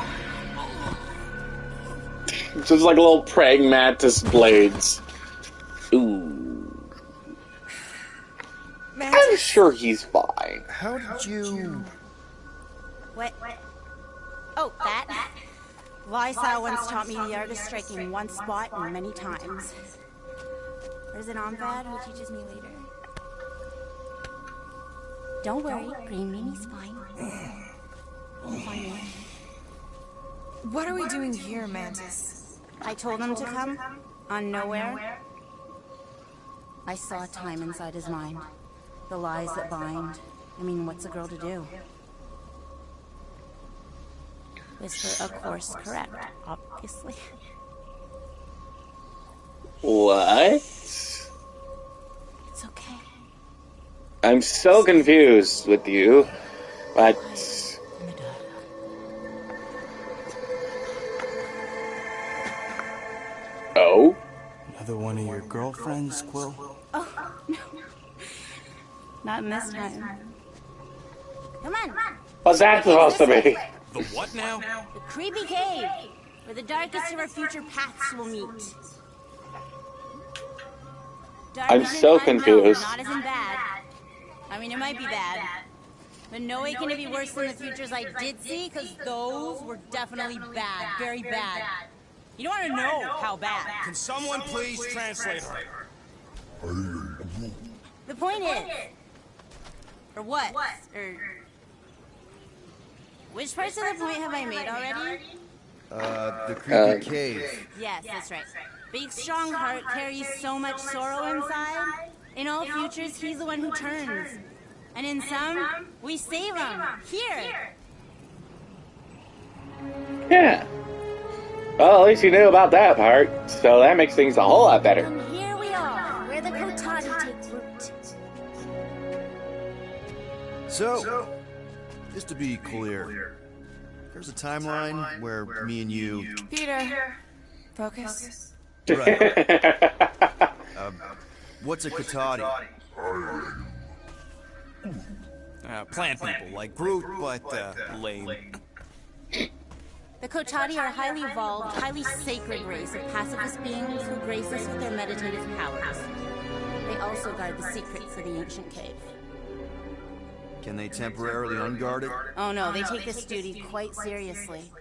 It's just like a little praying mantis blades. Ooh. I'm sure he's fine. How did you... What? Oh, that? Lysal once taught me the art of striking one spot many times. There's an Omvad who teaches me later. Don't worry, Green Meanie's fine. You'll find me. What are we doing here, Mantis? I told him to come, on Nowhere. I saw time inside his mind. The lies that bind. I mean, what's a girl to do? Whisper, of course, correct, obviously. What? It's okay. I'm so confused with you, but... Oh? Another one of your girlfriends, Quill? Oh, no. Not in this time. Come on. What's that supposed to be? The what now? The creepy cave, where the darkest of our future paths will meet. I'm so confused. Not as in bad. I mean, it might be bad. But no way can it be worse than the futures I did see, because those were definitely bad. Very bad. You don't want to know how bad. Can someone please translate her? The point is... Or what? Or... Which parts of the point have I made already? The creepy cave. Yes, that's right. Big, strong heart carries so much sorrow inside. In all futures, he's the one who turns. And in some, we save him. Here. Yeah. Well, at least you knew about that part, so that makes things a whole lot better. And here we are, where the Kotati take root. So, just to be clear, there's a timeline where me and you... Peter, focus. Right. What's a Kotati? Plant people, like Groot, but lame. The Kotati are a highly evolved, highly sacred race of pacifist beings who grace us with their meditative powers. They also guard the secrets of the ancient cave. Can they temporarily unguard it? Oh no, they take this duty quite seriously.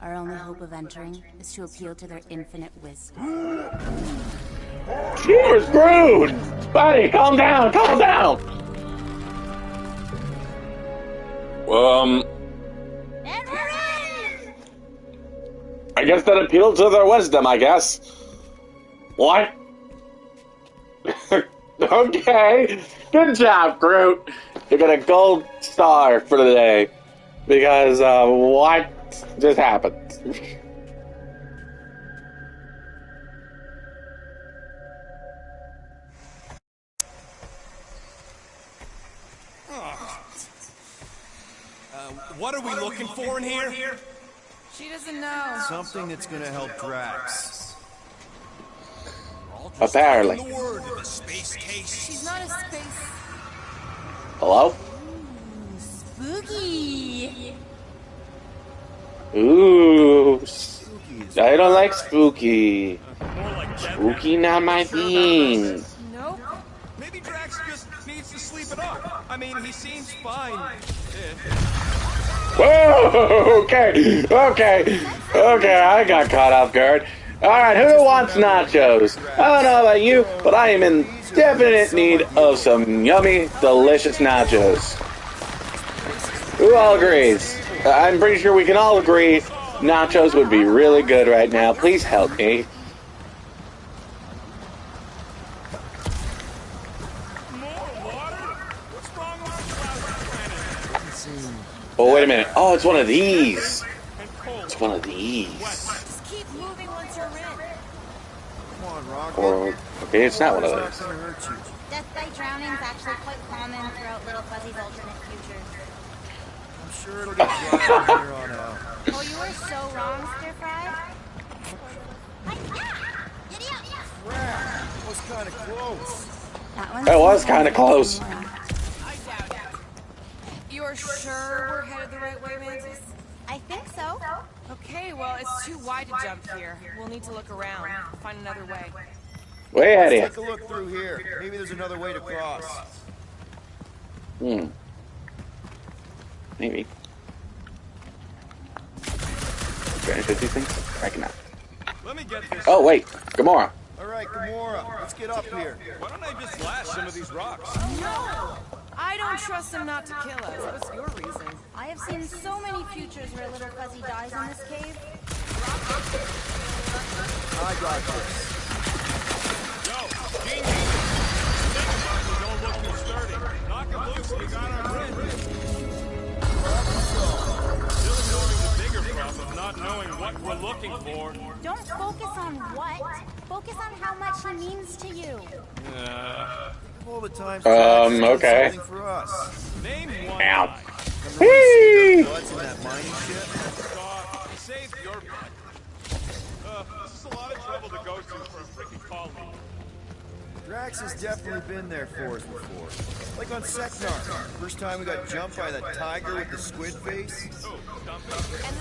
Our only hope of entering is to appeal to their infinite wisdom. Cheers, Groot! Buddy, calm down, calm down! I guess that appealed to their wisdom, I guess. What? Okay. Good job, Groot. You got a gold star for the day. Because, what just happened? What are we looking for in here? She doesn't know. Something that's gonna help Drax. Apparently. The word in the space case. She's not a space. Hello? Spooky. Ooh. I don't like spooky. Spooky not my thing. Nope. Maybe Drax just needs to sleep it off. I mean, he seems fine. Whoa! Okay, I got caught off guard. Alright, who wants nachos? I don't know about you, but I am in definite need of some yummy, delicious nachos. Who all agrees? I'm pretty sure we can all agree nachos would be really good right now. Please help me. Oh, wait a minute. Oh, it's one of these. It's one of these. Just keep moving once you're in. Come on, Rocket. Or, okay, it's not one of those. Death by drowning is actually quite common throughout Little Fuzzy's alternate futures. I'm sure it'll get dry from here on out. Oh, you were so wrong, Stir Fry. That was kind of close. That was kind of close. You're sure we're headed the right way, Mantis? I think so. Okay, well, it's too wide to jump here. We'll need to look around, find another way. Way ahead of you. Let's take a look through here. Maybe there's another way to cross. Maybe. Can I hit these things? I cannot. Let me get this. Oh, wait. Gamora. Alright, Gamora, let's get up here. Why don't I just lash some of these rocks? No! I don't trust him not to kill us. What's your reason? I have seen so many futures where Little Fuzzy dies in this cave. I got this. Yo, Gene, think about it, don't look too sturdy. Knock him loose, we got our friend. Still ignoring the bigger problem of not knowing what we're looking for. Don't focus on what. Focus on how much he means to you. All the time. Okay. Something for us. Name one. Ow. What's in that mining ship? Saved your butt. This is a lot of trouble to go through for a freaking colleague. Drax has definitely been there for us before. Like on Seknar. First time we got jumped by that tiger with the squid face.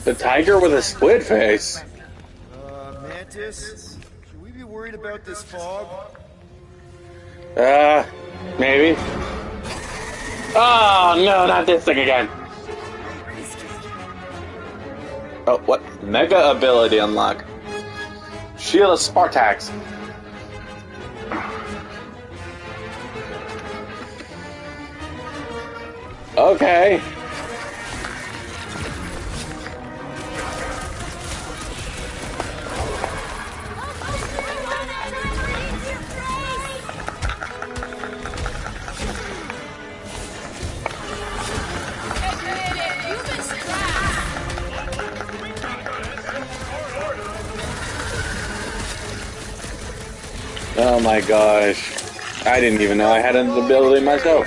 The tiger with a squid face? Mantis? Should we be worried about this fog? Maybe. Oh, no, not this thing again. Oh, what? Mega ability unlock. Shield of Spartax. Okay. Oh my gosh. I didn't even know I had an ability myself.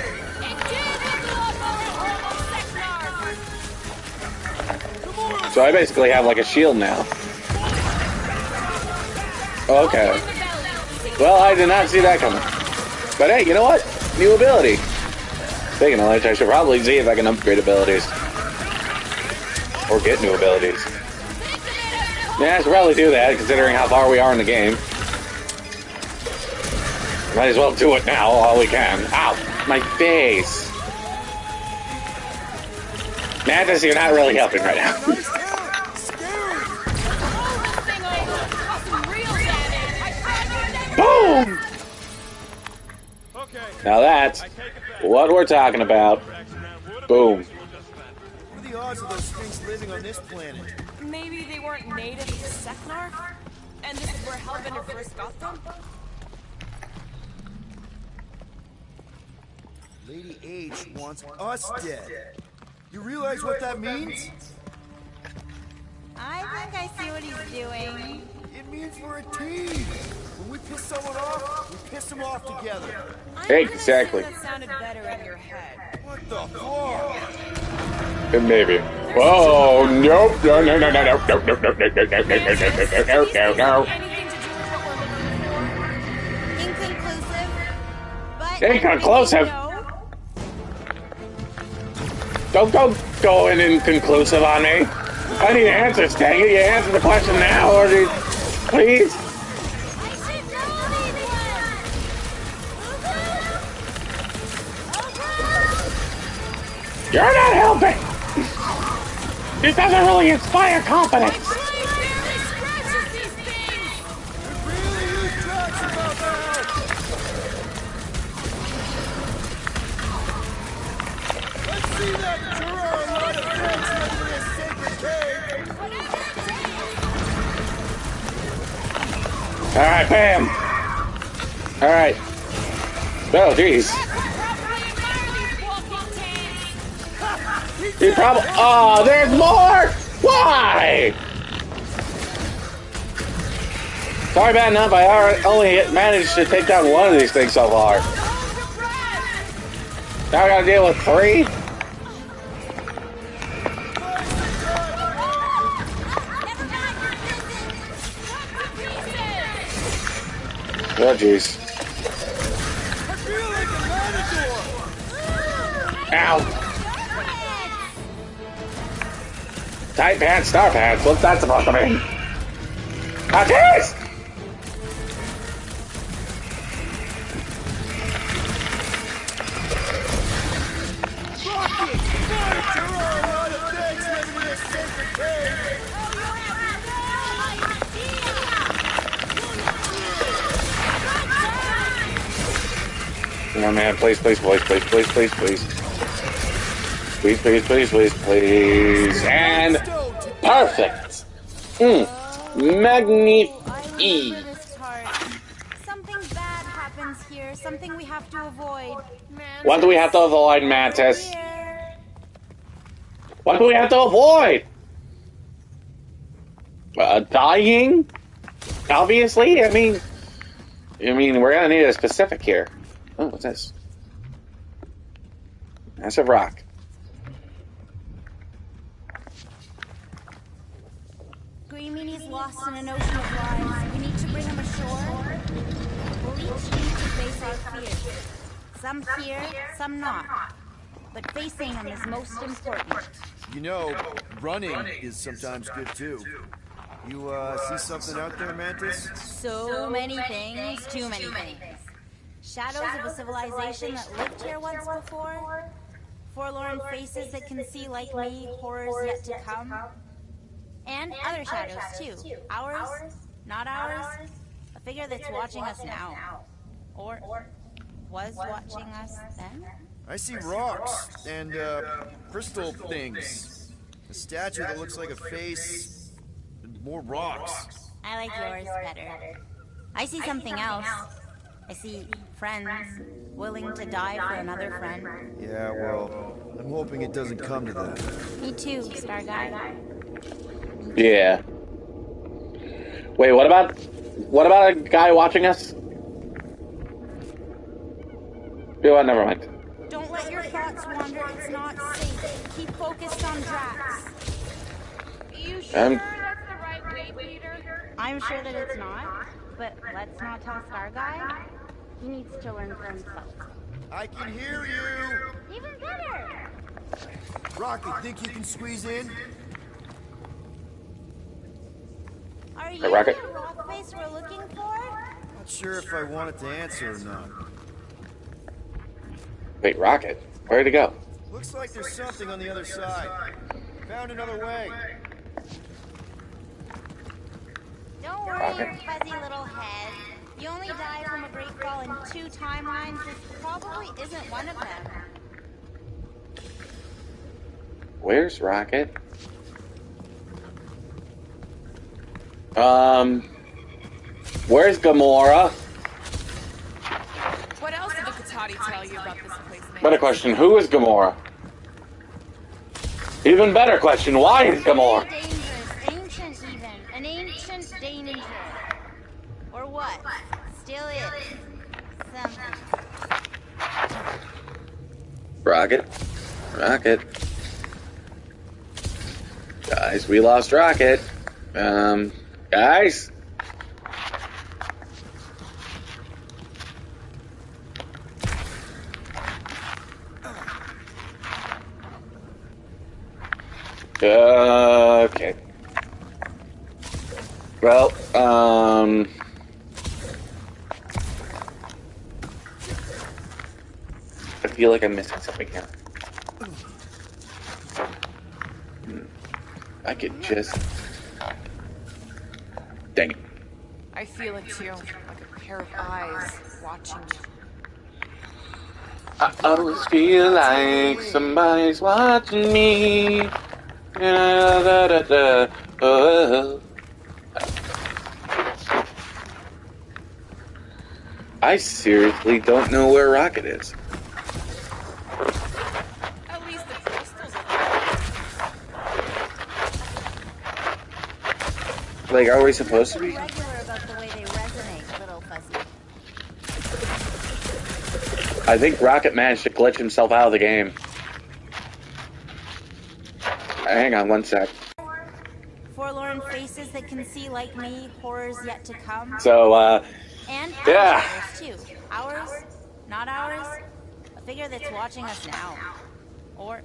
So I basically have like a shield now. Okay. Well, I did not see that coming. But hey, you know what? New ability. Speaking of which, I should probably see if I can upgrade abilities. Or get new abilities. Yeah, I should probably do that, considering how far we are in the game. Might as well do it now while we can. Ow! My face! Mantis, you're not really helping right now. Boom! Now that's what we're talking about. Boom. What are the odds of those things living on this planet? Maybe they weren't native to Seknar? And this is where Hellbender first got them? Lady H wants us dead. You realize what that means? I think I see what he's doing. It means we're a team. When we piss someone off, we piss them off together. Exactly. That sounded better in your head. What the fuck? Maybe. Whoa, nope. No, no, no, no, no, no, no, no, no, no, no, no, no, no, no, no. Inconclusive. But Inconclusive? Don't go in inconclusive on me. I need answers, dang it. You answer the question now, or do you... Please? You're not helping! This doesn't really inspire confidence. Alright, bam! Alright. Oh, jeez. You probably... Oh, there's more! Why? Sorry, bad enough. I only managed to take down one of these things so far. Now I gotta deal with 3? Oh, jeez. Ow. Tight pants, star pants. What's that supposed to mean? Oh, jeez! Oh man, please, please, please, please, please, please, please. Please, please, please, please, please. And perfect. Magnifique. Something bad happens here. Something we have to avoid. What do we have to avoid, Mantis? What do we have to avoid? Dying? Obviously? I mean, we're gonna need a specific here. Oh, what's this? Massive rock. Green meanies lost in an ocean of lies. We need to bring him ashore. We'll each need to face our fears. Some fear, some not. But facing them is most important. You know, running is sometimes good too. You, see something out there, Mantis? So many things, too many things. Shadows of a civilization that lived here once before. Forlorn faces that can see like me, horrors yet to come. And other shadows too. Ours, not ours. A figure that's watching us now. Or was watching us then? I see rocks and, crystal things. A statue that looks like a face, and more rocks. I like yours better. I see something else. I see friends willing to die for another friend. Yeah, well, I'm hoping it doesn't come to that. Me too, Star Guy. Yeah. Wait, what about a guy watching us? You know what? Never mind. Don't let your thoughts wander. It's not safe. Keep focused on Drax. You sure that's the right way, Peter? I'm sure that it's not, but let's not tell Star Guy. He needs to learn for himself. I can hear you! Even better! Rocket, think you can squeeze in? Are you Hey, Rocket. the rock face we're looking for? Not sure if I wanted to answer or not. Wait, Rocket? Where'd he go? Looks like there's something on the other side. Found another way. Don't worry, your fuzzy little head. You only died from a great fall in 2 timelines. This probably isn't one of them. Where's Rocket? Where's Gamora? What else did the Katati tell you about this place? Better question, who is Gamora? Even better question, why is Gamora? Dangerous, ancient even. An ancient danger. Or what? Still is. Something. Rocket. Rocket. Guys, we lost Rocket. Guys? Okay. Well, I feel like I'm missing something here. I could just... Dang it. I feel it too, like a pair of eyes watching you. I always feel like somebody's watching me. Oh. I seriously don't know where Rocket is. At least the crystals are Like, are we supposed to be? Regular about the way they resonate, little fuzzy. I think Rocket managed to glitch himself out of the game. Hang on one sec. Forlorn faces that can see like me, horrors yet to come. So, And yeah. ours too. Ours, not ours. A figure that's watching us now. Or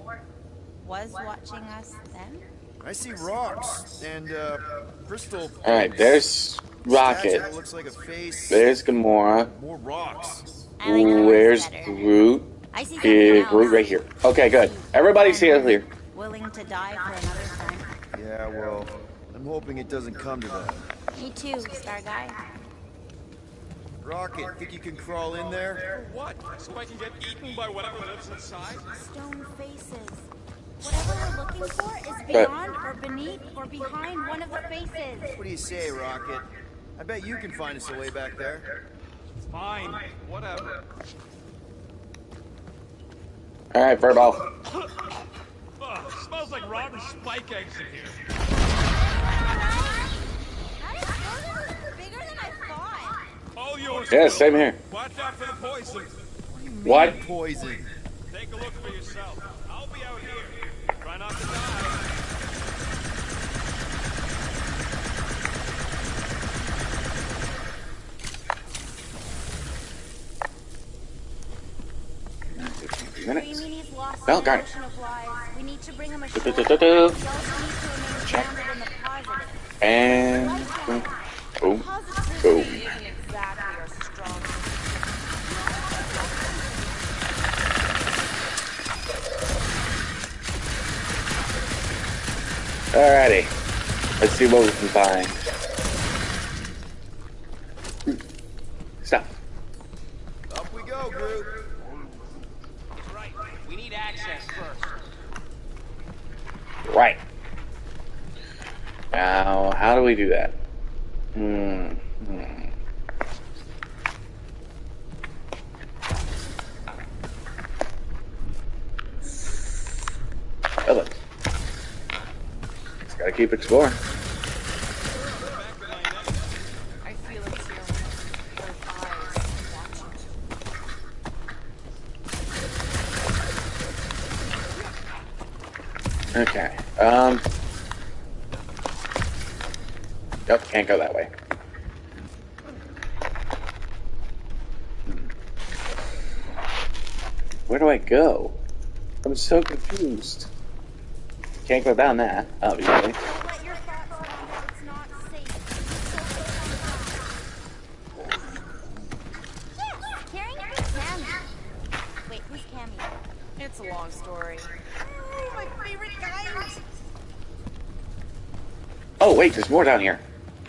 was watching us then? I see rocks and, crystal... Alright, there's Rocket. That looks like a face. There's Gamora. More rocks. Where's Groot? Groot right here. Okay, good. Everybody see it here. Willing to die for another friend. Yeah, well, I'm hoping it doesn't come to that. Me too, Star Guy. Rocket, think you can crawl in there? What? So I can get eaten by whatever lives inside? Stone faces. Whatever we're looking for is beyond or beneath or behind one of the faces. What do you say, Rocket? I bet you can find us a way back there. Fine, whatever. Alright, Furball. Ugh, smells like rotten spike eggs in here. Bigger than I thought. All yours. Yeah, same here. Watch out for the poison. What? Poison. Take a look for yourself. I'll be out here. Try not to die. Oh, darn it. We need to bring him ashore. Do. We also need to remain grounded in the positive. And boom, boom, Positivity boom. isn't exactly our strong suit. Alrighty, let's see what we can find. Stop. Up we go, Groot. Right. We need access first. Right. Now, how do we do that? Oh, look. Just gotta keep exploring. I feel it's here. Those eyes watching. Okay. Nope, can't go that way. Where do I go? I'm so confused. Can't go down that, obviously. Wait, who's Cammy? It's a long story. Oh, my favorite guys. Oh, wait, there's more down here.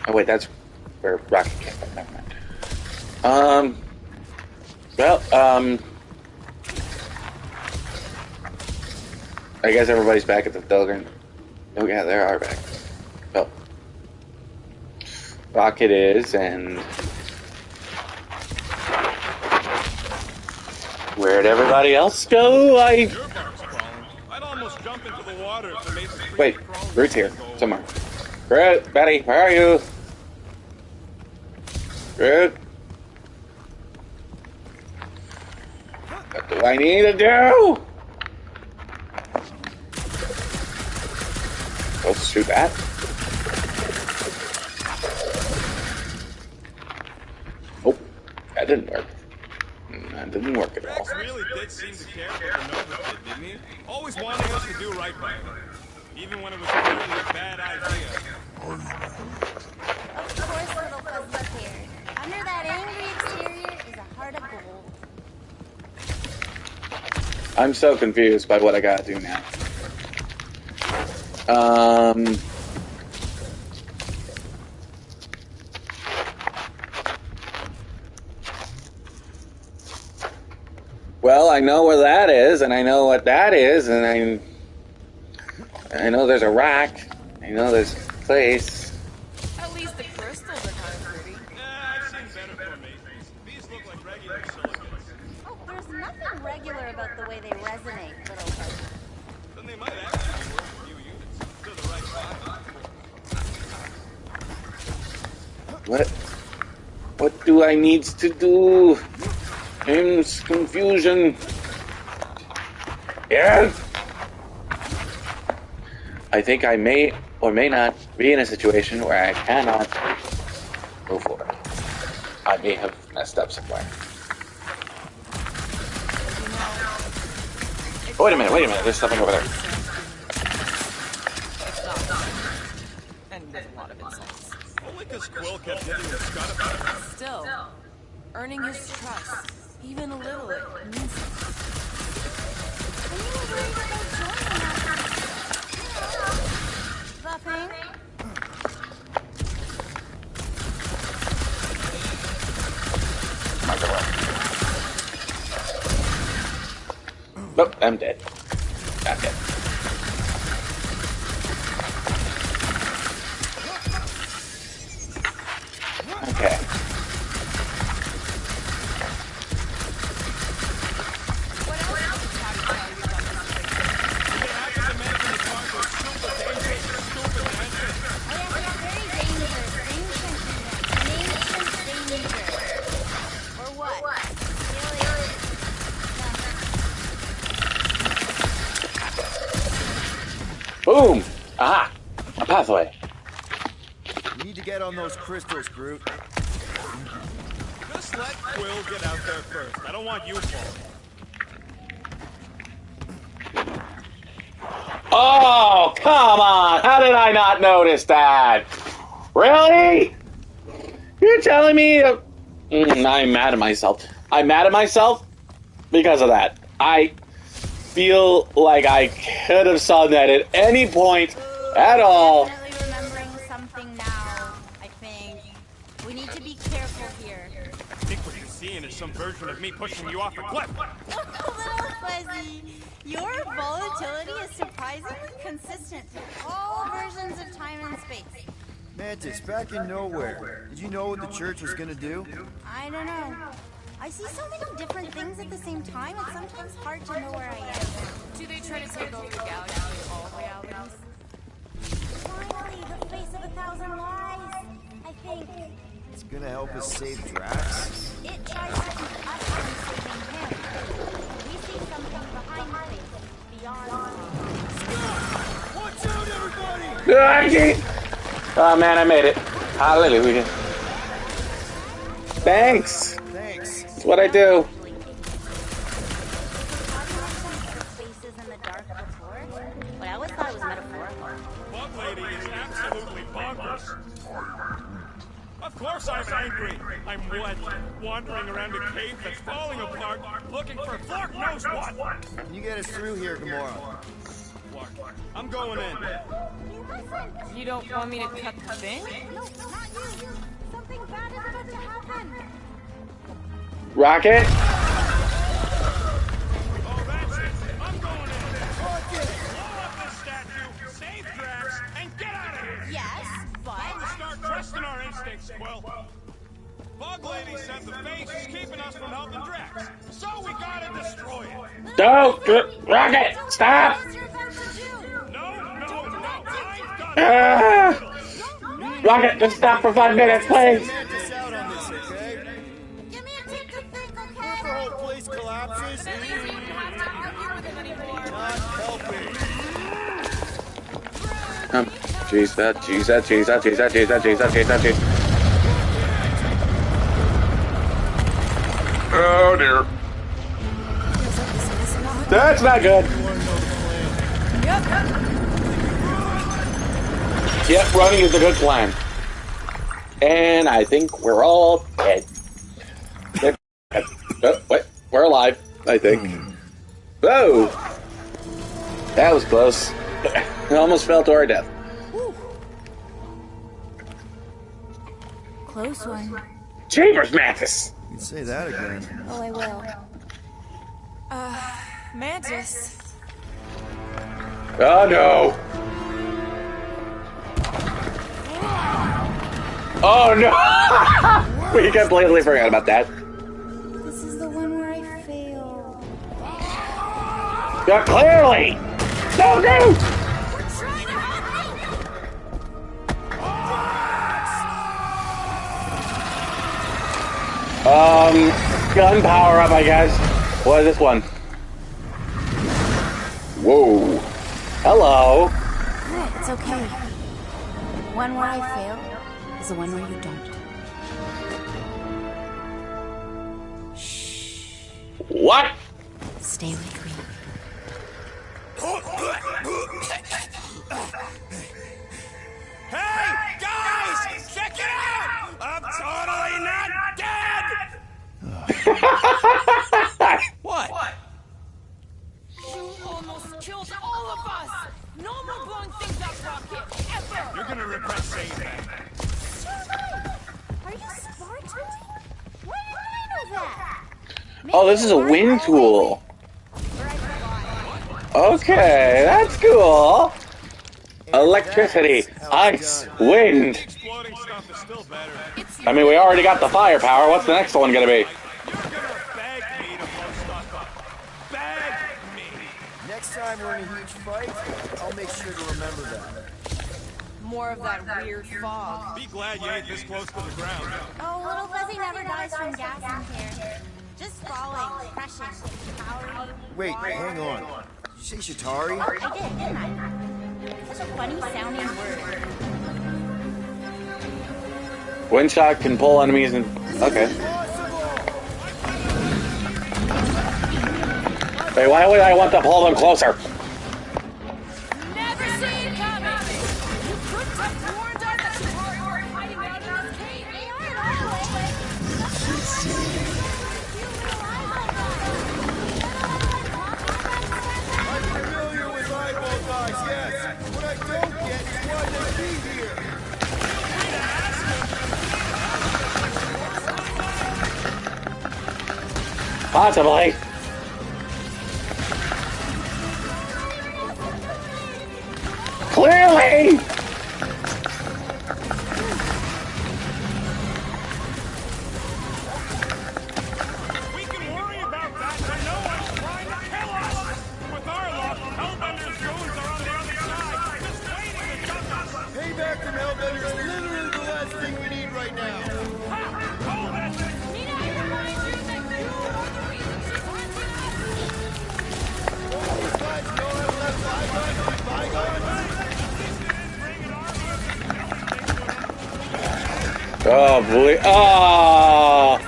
Oh, wait, that's where Rocket came from. Never mind. I guess everybody's back at the Delgrin. Oh, yeah, there are back. Oh. Rocket is, and... Where'd everybody else go? I'd almost jump into the water if it made the Wait, Groot's here, somewhere. Groot, Betty, where are you? Groot? What do I need to do? Let's shoot that. Oh, that didn't work. That didn't work at all. Rex really did seem to care about the Nova kid, didn't he? Always wanting us to do right by him. Even when it was clearly a bad idea. Of course, little fuzzy scared. Under that angry exterior is a heart of gold. I'm so confused by what I gotta do now. Well, I know where that is, and I know what that is, and I know there's a rack. I know there's a place. At least the crystals are kind of pretty. I've seen better formations. These look like regular silicates. Oh, there's nothing regular about the way they resonate, little fuzzy. Then they might actually be worth a few units. To the right side. What do I need to do? I'm confusion. Yeah. I think I may or may not be in a situation where I cannot move forward. I may have messed up somewhere. Oh, wait a minute, there's something over there. And there's a lot of insults. Only because Quill kept hitting his gut about it. Still, earning his trust, even a little, it means something. When you were worried about joining that, the thing? Nope, I'm dead. I'm dead. Okay. Boom! Aha! A pathway. You need to get on those crystals, Groot. Just let Quill get out there first. I don't want you falling. Oh, come on! How did I not notice that? Really? You're telling me? I'm mad at myself. I'm mad at myself because of that. I feel like I could have saw that at any point at all. Definitely remembering something now, I think. We need to be careful here. I think what you're seeing is some version of me pushing you off a cliff. Little Fuzzy, your volatility is surprisingly consistent through all versions of time and space. Mantis, back in nowhere. Did you know what the church was gonna do? I don't know. I see so many different things at the same time, it's sometimes hard to know where I am. Do they try to take over the galaxy in all realities? Finally, the face of 1,000 lies, I think. It's gonna help us save Drax? It tries to keep us from saving him. We see something behind the face, beyond. Watch out, everybody! Oh man, I made it. Hallelujah. Thanks. Thanks. That's what I do. Spaces in the dark before, but I always thought it was metaphorical. Bug Lady is absolutely bonkers. Of course I'm angry. I'm wet, wandering around a cave that's falling apart, looking for Flark knows what. Can you get us through here, Gamora? I'm going in. You don't want me to cut the thing? No, not you. Something bad is about to happen. Rocket? Oh, that's it. I'm going in. Rocket! Blow up this statue, save Drax, and get out of here! Yes, but... Time to start trusting our instincts, Quill. Bug Lady said the face is keeping us from helping Drax, so we gotta destroy it. Don't! Rocket! Stop! Rocket, just stop for 5 minutes, please! Mantis out on this, okay? Give me a tick to think, okay? If the whole place collapses, At least you wouldn't have to argue with him anymore. not helping. Jeez, that. Oh dear. That's not good. Yep, running is a good plan. And I think we're all dead. Oh, wait, we're alive, I think. Whoa! That was close. We almost fell to our death. Close one. Chambers Mantis! You can say that again. Oh, I will. Mantis. Oh no! Oh no! We completely forgot about that. This is the one where I failed. Yeah, clearly! No, no! Gun power up, I guess. What is this one? Whoa. Hello. It's okay. One where I fail is the one where you don't. Shh. What? Stay with me. Hey, guys! Check it out! I'm totally not dead! What? You almost killed all of us! No more blowing things up, Rocket! Ever! You're gonna regret saying that. Are you Spartan? Why didn't I know that? Oh, this is a wind tool. Okay, that's cool. Electricity, ice, wind. Exploding stuff is still better. I mean, we already got the firepower. What's the next one gonna be? You're gonna beg me to blow stuff up. Beg me. Next time we're in a huge fight, I'll make sure to remember that. More of that weird fog. Be glad you ain't this close to the ground. Oh, Little Fuzzy never dies from gas in here. Just falling, crashing, powering. Wait, hang on. Did you say Shatari? I did, didn't I? Such a funny sounding word. Wind shot can pull enemies and... Okay. Wait, why would I want to pull them closer? see it coming! You couldn't have warned us that Shitari were hiding out in this cave! They aren't always! I'm familiar with eyeball guys, yes. What I don't get is why they be here. Possibly. Clearly! We can worry about that when no one's trying to kill us! With our luck, Hellbender's goons are on the other side, just waiting to jump us! Payback from Hellbender is literally the last thing we need right now. Ha! Hold it! Need I remind you that you are the reason she's haunting us? Don't these guys know how to let bygones be bygones? Oh, boy. Oh!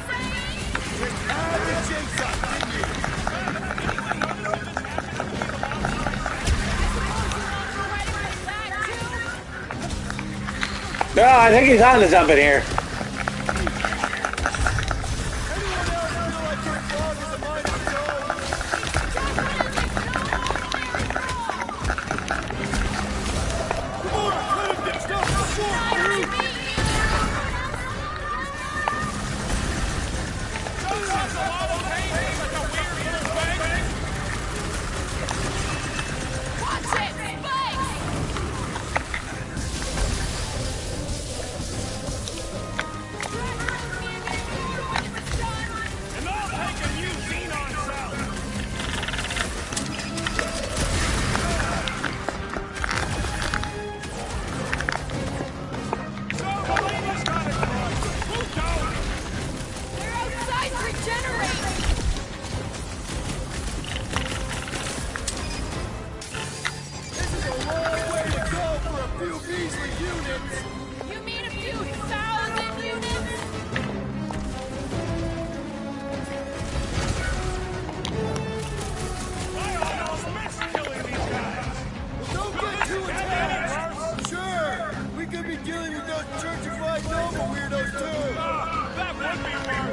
No, I think he's on to something here.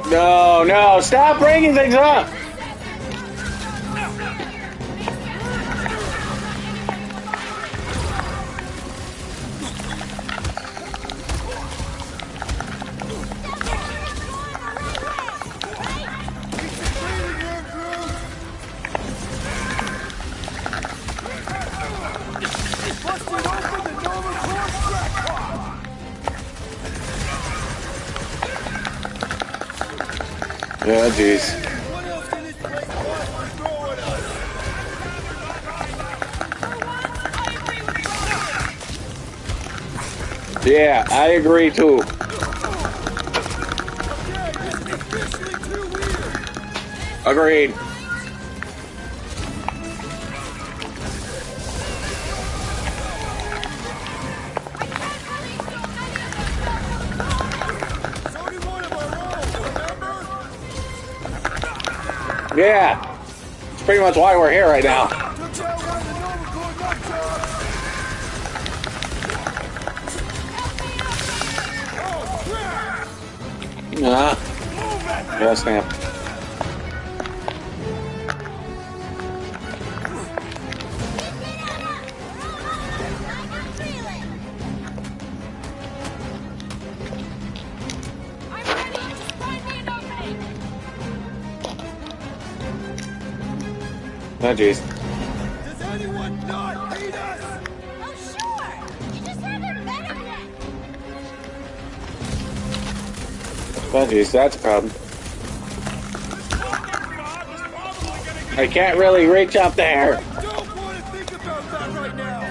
No, no, stop breaking things up! Oh, jeez. Yeah, I agree too. Agreed. Yeah, it's pretty much why we're here right now. Yeah, snap. Oh, jeez. Does anyone not hate us? Oh, sure! You just haven't met him yet! Oh, jeez, that's a problem. I can't really reach up there. I don't want to think about that right now.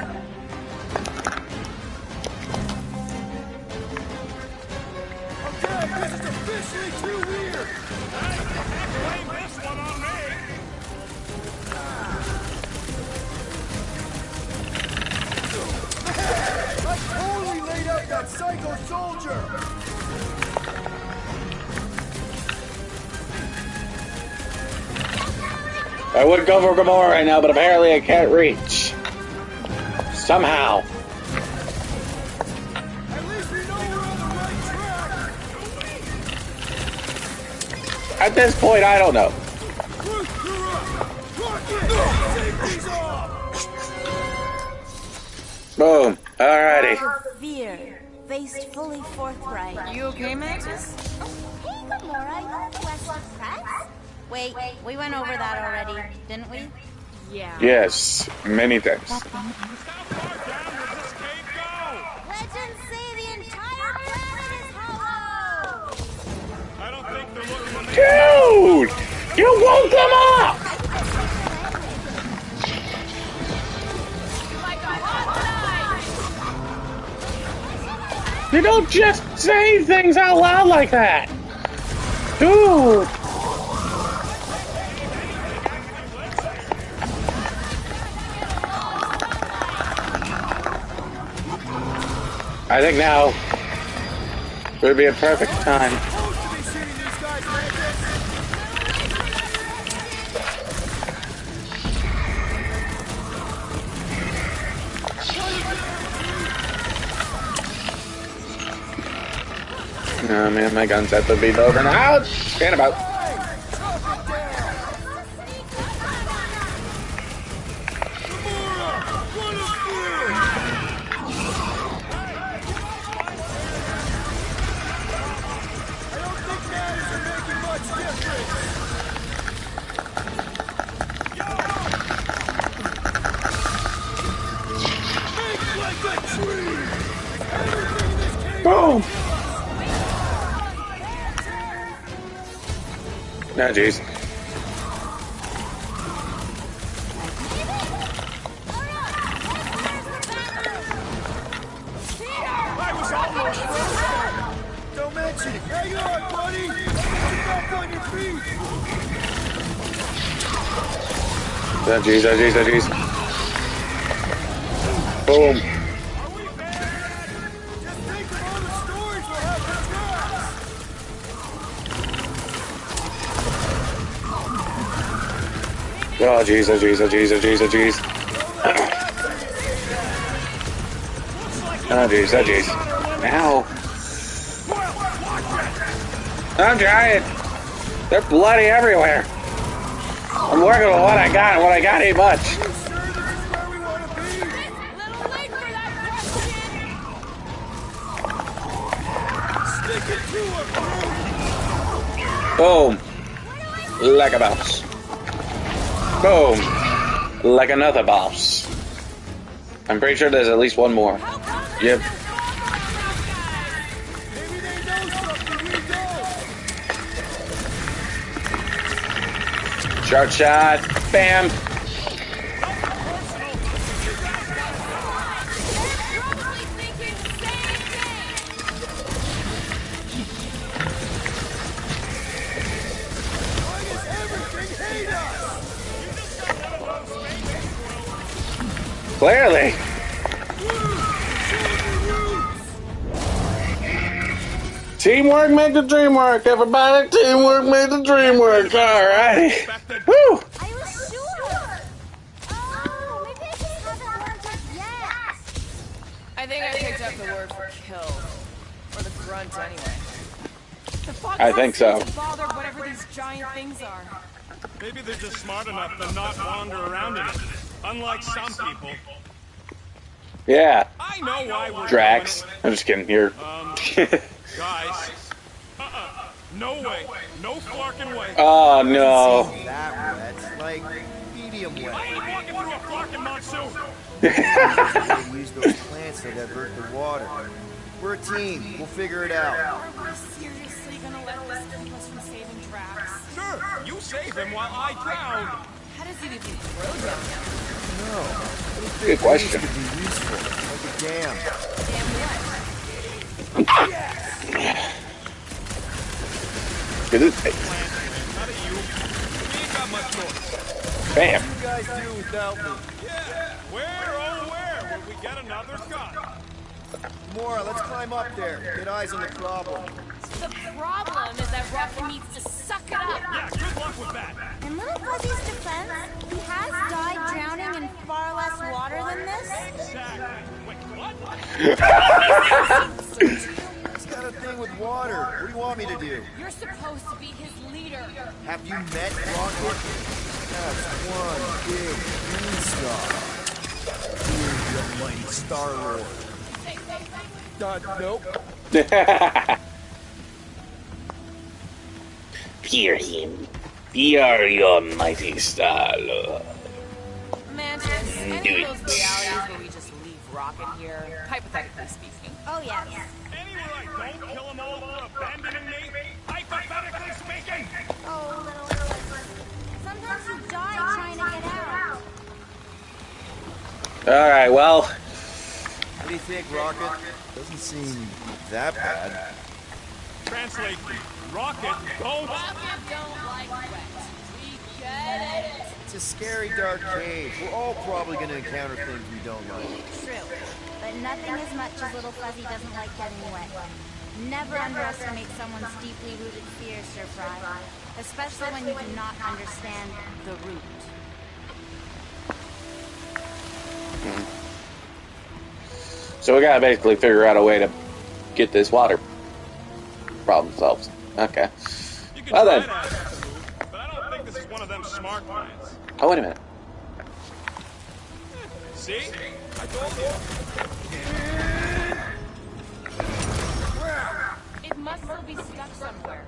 Okay, this is officially too weird. Blame this one on me! I totally laid out that psycho soldier! I would go for Gamora right now, but apparently I can't reach. Somehow. At least we know we're on the right track. At this point, I don't know. Boom. Alrighty. Fear, faced fully forthright. You okay, Mantis? Oh, hey, Gamora, you less depressed? Wait, we went over that already, didn't we? Yeah. Yes, many times. How far down does this cave go? Legends say the entire planet is hollow! I don't think they're looking at me. Dude! You woke them up! You don't just say things out loud like that! Dude! I think now would be a perfect time. Oh man, my gun's have to be over now. Stand about. Boom! No, jeez. Don't mention it. Hang on, buddy. Get back on your feet. Oh, jeez, oh, jeez, oh, jeez. Boom. Oh jeez, oh jeez, oh jeez, oh jeez, oh jeez. Oh jeez, oh jeez. Ow. I'm trying. They're bloody everywhere. I'm working with what I got, and what I got ain't much. Boom. Like a bounce. Boom! Like another boss. I'm pretty sure there's at least one more. Yep. Short shot. Bam! Clearly. Teamwork made the dream work, everybody. Teamwork made the dream work. Alrighty. Woo! Are you sure? Oh, maybe I just haven't learned it yet. I think I picked up the word for kill. Or the grunt, anyway. The fox I think so. seems to bother whatever these giant things are. Maybe they're just smart enough to not wander around in it. Unlike some people. Yeah. I know why we're Drax. I'm just kidding. Here. Guys. No way. No flarkin' way. Oh no. That wet's like medium wet. I ain't walking through a flarkin' monsoon. They use those plants to divert the water. We're a team. We'll figure it out. Are we seriously gonna let this keep us from saving Drax? Sure. You save him while I drown. How does it even grow down there? No. Good question. Could be useful, like a dam. Damn what? Good. None of you. We ain't got much choice. Bam. What do you guys do without me? Yeah. Where, oh where, will we get another gun? Mora, let's climb up there. Get eyes on the problem. The problem is that Rocket needs to suck it up. Yeah, good luck with that. In Little Fuzzy's defense, he has died drowning in far less water than this. Exactly. Wait, what? He's got a thing with water. What do you want me to do? You're supposed to be his leader. Have you met Rocket? That's one big beanstalk. Here's your mighty Star-Lord. Nope. Fear him. Fear your mighty Star-Lord. Mantis, any of those realities where we just leave Rocket here, hypothetically speaking. Oh, yes. Anywhere I don't kill them all for abandoning me, hypothetically speaking. Oh, little Fuzzy. Sometimes you die trying to get out. Alright, well. What do you think, Rocket? Doesn't seem that bad. Translate, Rocket don't like wet. We get it. It's a scary dark cave. We're all probably going to encounter things we don't like. True. But nothing as much as Little Fuzzy doesn't like getting wet. Never underestimate someone's deeply rooted fear, Sir Fry. Especially when you do not understand the root. So we gotta basically figure out a way to get this water problem solved. Okay. Well then. But I don't think this is one of them smart plans. Oh, wait a minute. See? I told you. It must still be stuck somewhere.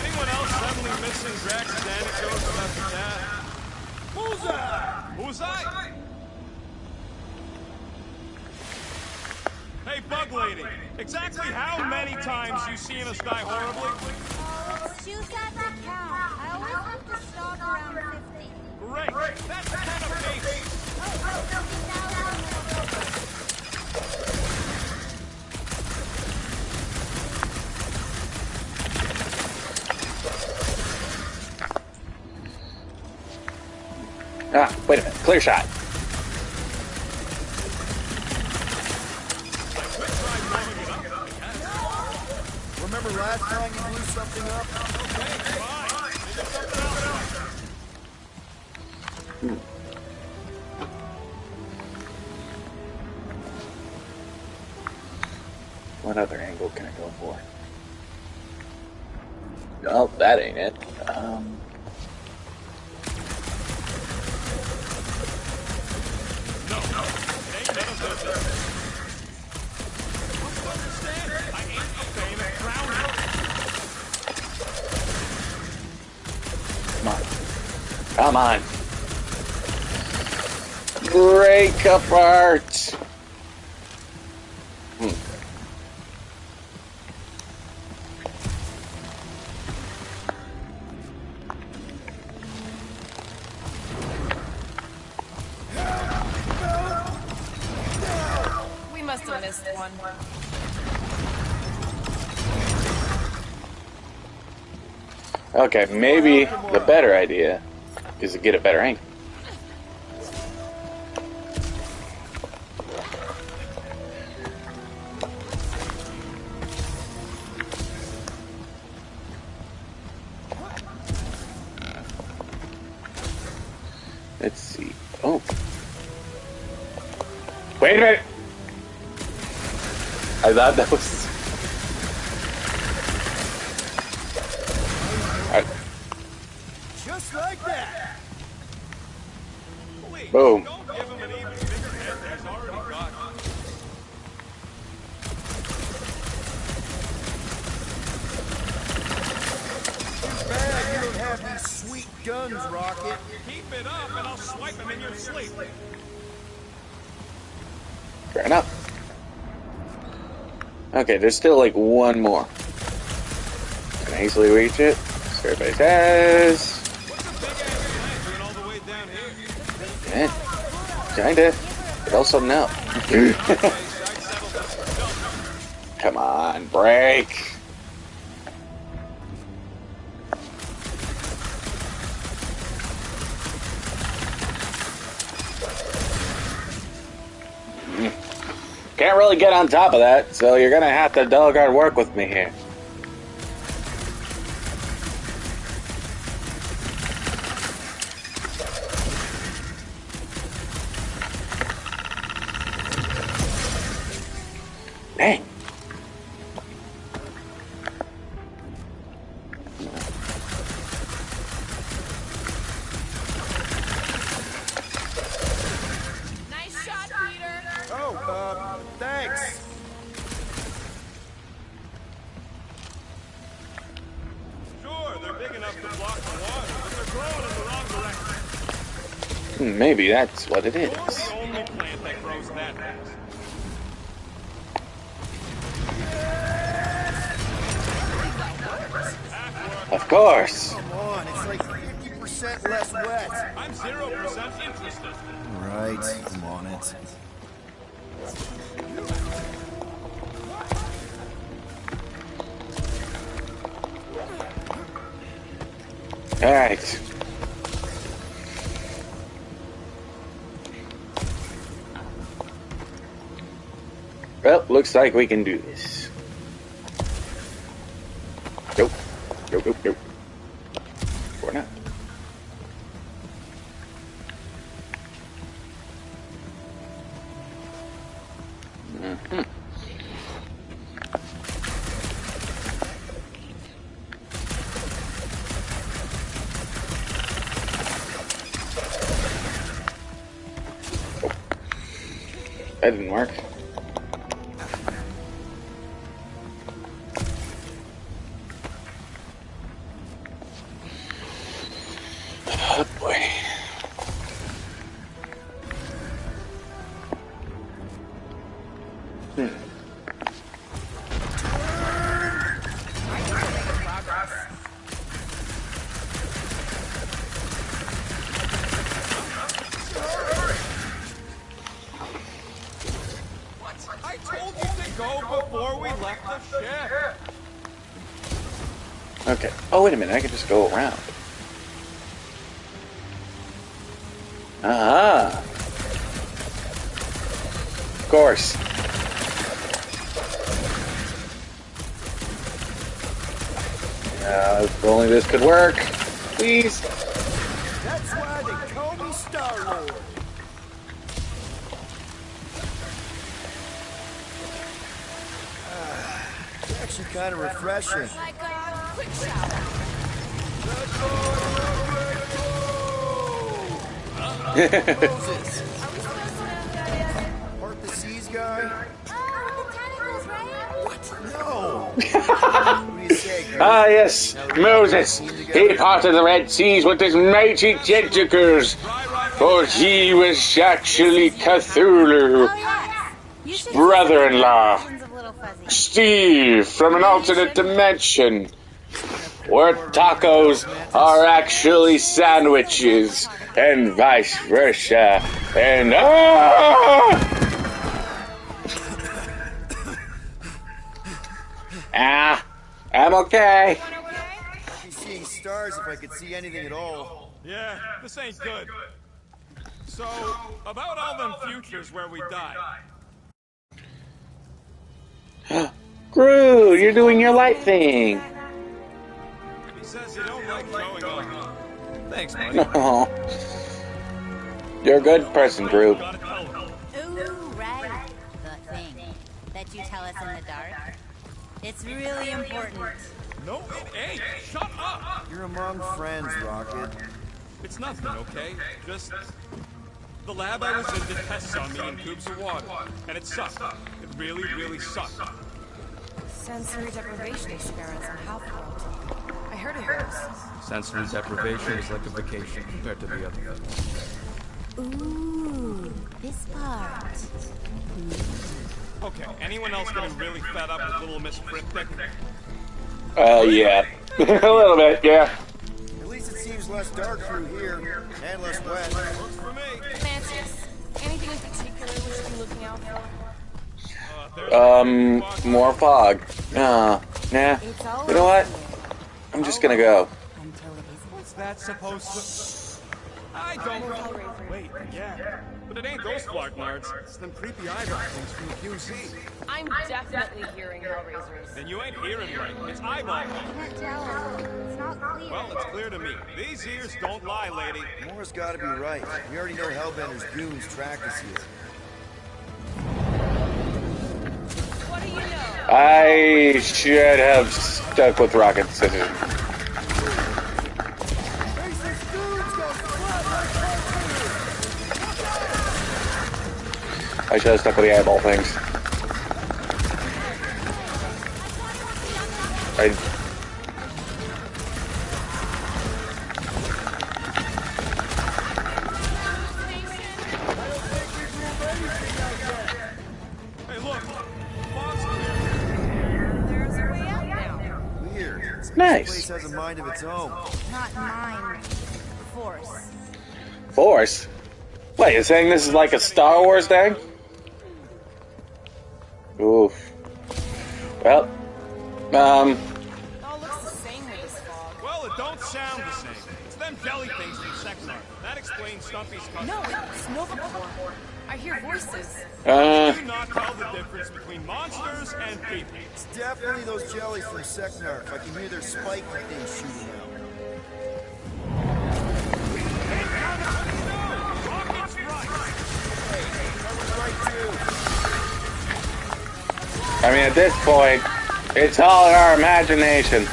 Anyone else suddenly missing Drax's anecdotes about the cat? Who's I? Hey, Bug Lady. Exactly how many times you seen us die horribly? Oh, it's too sad to count. I always have to stop around 50. Great. That's kind of basic. Ah, wait a minute. Clear shot. Remember last time you blew something up? What other angle can I go for? Oh, that ain't it. Come on. Break apart. We must have missed one. Okay, maybe the better idea is to get a better angle. Let's see. Oh. Wait a minute! I thought that was... Just like that. Boom. Don't give him an even bigger head than he's already got. Too bad you don't have these sweet guns, Rocket. Keep it up and I'll swipe him in your sleep. Fair enough. Okay, there's still like one more. Can I easily reach it? So everybody says. What's a big angry man doing all the way down here? Eh. Kinda, but also no. Come on, break. Can't really get on top of that, so you're gonna have to doggone work with me here. Dang. Nice shot, Peter. Oh, thanks. Sure, they're big enough to block the water, but they're growing in the wrong direction. Maybe that's what it is. You're the only plant that grows that fast. Of course. Come on, it's like 50% less wet. I'm 0% interested. Right, I'm on it. Alright. Well, looks like we can do this. Nope. Nope, nope, nope. Or not. Mm-hmm. That didn't work. Oh boy. I told you to go before we left the ship. Okay. Oh, wait a minute. I can just go around. Aha. Of course. If only this could work. Please. That's why they call me Star-Lord. It's actually kind of refreshing. Like a quick shower. Moses, Are we supposed to... part the seas guy? Oh, with the tentacles, right? What? No. What do you say, Greg? Ah, yes. Moses. He parted the Red Seas with his mighty tentacles. For he was actually Cthulhu. Oh, yes. You should Brother-in-law. versions of Little Fuzzy. Steve from an alternate dimension. Where tacos are actually sandwiches. And vice versa. And I'm okay. I'd be seeing stars if I could see anything at all. Yeah, this ain't good. So, about all them futures where we die. Groot, you're doing your light thing. He says you don't like showing off. Thanks, buddy. No. You're a good person, Groot. Ooh, right. The thing that you tell us in the dark. It's really important. No, it ain't. Shut up. You're among friends, Rocket. It's nothing, okay? Just the lab I was in did tests on me in cubes of water, and it sucked. It really, really sucked. Sensory deprivation experiments in Half-World. I heard of those. Sensory deprivation is like a vacation compared to the other things. Ooh, this part. Okay, anyone else getting really fed up with Little Miss Cryptic? Yeah. A little bit, yeah. At least it seems less dark through here, and less wet. Works for me. Mantis, in More fog. Nah. You know what? I'm just gonna go. What's that supposed to... I don't know. Wait, yeah. But it ain't those flark nards. It's them creepy eyeball things from the QC. I'm definitely hearing Hellraisers. Then you ain't hearing right. It's eyeball. Can't tell. It's not clear. Well, it's clear to me. These ears don't lie, lady. Moore's gotta be right. We already know Hellbender's goons tracked us here. What do you know? I should have stuck with rocket scissors. I should have stuck with the eyeball things. Hey, look. Fog's clear. There's a way out now. Weird. Nice. This place has a mind of its own. Not mine. Force. Force? Wait, you're saying this is like a Star Wars thing? Oof. Well, All looks the same with this fog. Well, it don't sound the same. It's them jelly things from Sexnar. That explains Stumpy's cousin. No, it's Nova Corps. I hear voices. Do you not tell the difference between monsters and people? It's definitely those jellies from Seknarf. I can hear their spiky things shooting out. Rocket's right. I mean, at this point, it's all in our imagination.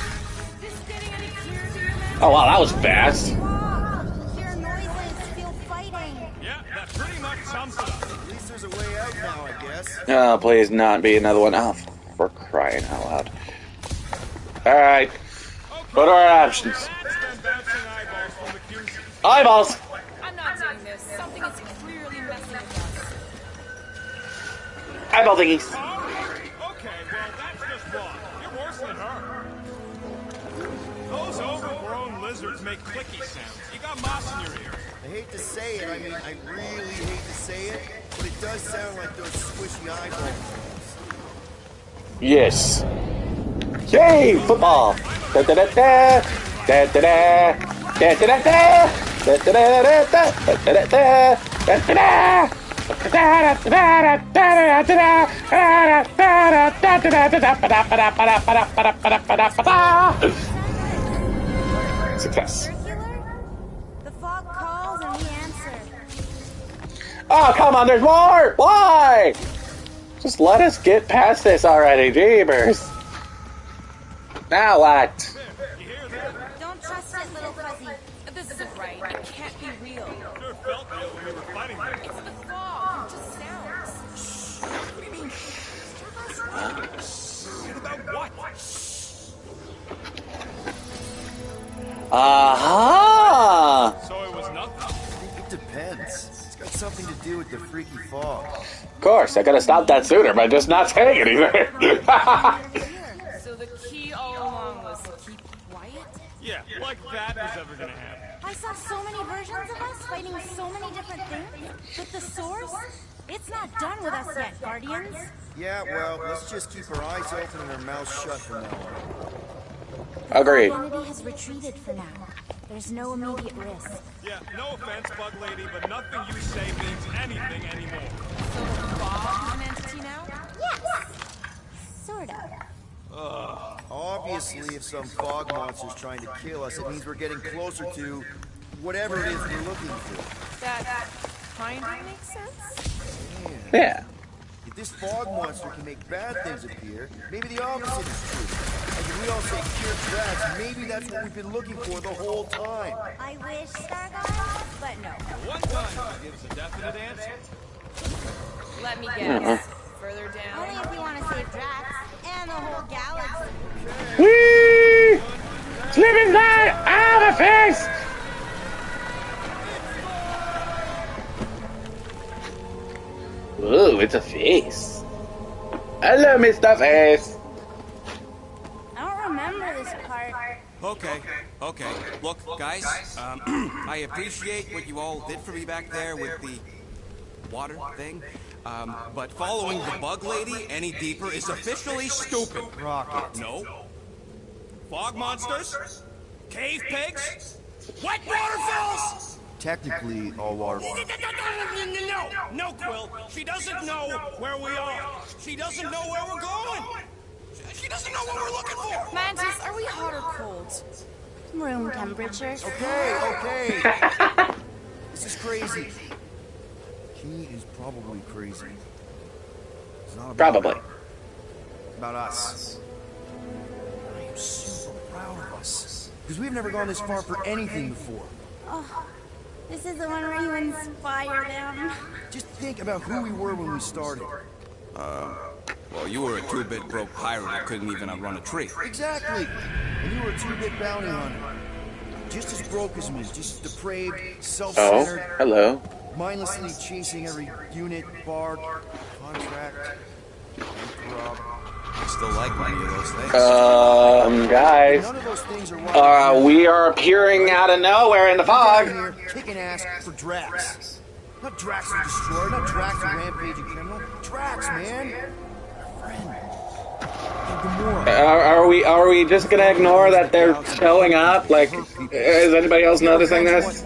Oh wow, that was fast. Hear noises, feel fighting. Yeah, that pretty much sums it up. At least there's a way out now, I guess. Oh, please not be another one. Oh, for crying out loud. Alright. What are our options? Eyeballs! I'm not doing this. Something is clearly messing with us. Eyeball thingies. Okay, well, that's just wrong. You're worse than her. Those overgrown lizards make clicky sounds. You got moss in your ear. I hate to say it, I mean, I really hate to say it, but it does sound like those squishy eyeballs. Yes. Yay! Football! Da da da da! Da da da! Da da da da! Da da da da da! Da da da da! Success. The fog calls and we answer. Oh, come on, there's more! Why? Just let us get past this already, jeebers. Now what? Don't trust it, little fuzzy. This isn't right. It can't be real. Sure felt real when we were fighting them. It's the fog. It just sounds. What do you mean? About what? Aha! So it was nothing? It depends. It's got something to do with the freaky fog. Of course, I could have stopped that sooner by just not saying anything. So the key all along was keep quiet? Yeah, like that was ever gonna happen. I saw so many versions of us fighting so many different things. But the source, it's not done with us yet, Guardians. Yeah, well, let's just keep our eyes open and our mouths shut from now on. Agreed. Identity has retreated for now. There's no immediate risk. Yeah, no offense, Bug Lady, but nothing you say means anything anymore. So the fog is an entity now? Yes! Sort of. Obviously, if some fog monster's trying to kill us, it means we're getting closer to whatever it is we're looking for. That kind of makes sense? Yeah. If this fog monster can make bad things appear, maybe the opposite is true. Like if we all say pure trash, maybe that's what we've been looking for the whole time. I wish, Star Guy, but no. One gun gives a definite answer. Let me guess. Further down. Only if you want to save Drax and the whole galaxy. Whee! Slip inside! Ah, my face! Ooh, it's a face. Hello, Mr. Face. I don't remember this part. Okay. Look, guys, I appreciate what you all did for me back there with the water thing. But following the bug lady any deeper is officially stupid. Rocket. No. Fog monsters? Cave pigs? Wet waterfalls? Technically, all water. No, Quill. She doesn't know where we are. She doesn't know where we're going. She doesn't know what we're looking for. Mantis, are we hot or cold? Room temperature. Okay. This is crazy. He is probably crazy. It's not about Probably. her. It's about us. I am super proud of us. Because we've never gone this far for anything before. Oh, this is the one where you inspired him. Just think about who we were when we started. Well, you were a 2-bit broke pirate who couldn't even outrun a tree. Exactly. And you were a 2-bit bounty hunter. Just as broke as me, just depraved, self-centered. Oh, hello. Mindlessly chasing every unit, bar, contract, rob. I still like many of those things. Guys. None of those things are what We are appearing out of nowhere in the fog. here kicking ass for Drax. Not Drax the Destroyer, not Drax the rampaging criminal. Drax, man. Friend. Are we just gonna ignore that they're showing up? Like, is anybody else noticing this?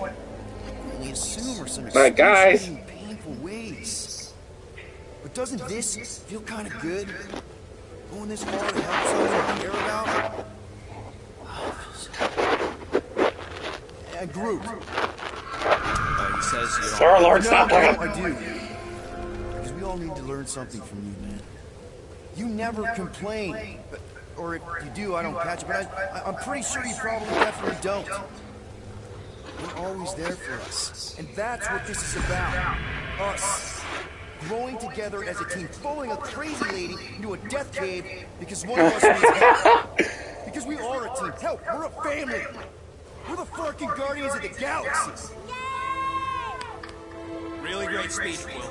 We assume we're some But guys, painful ways. But doesn't this feel kind of good? Going this far to help someone we care about? And Groot. He says you Star Lord, stop talking. I do. Because we all need to learn something from you, man. You never complain. Or if you do, I don't catch it, but I'm pretty sure you probably definitely don't. You're always there for us. And that's what this is about. Us. Growing together as a team, following a crazy lady into a death cave because one of us needs help. Because we are a team. Hell, we're a family. We're the fucking Guardians of the Galaxy. really great speech, Quill.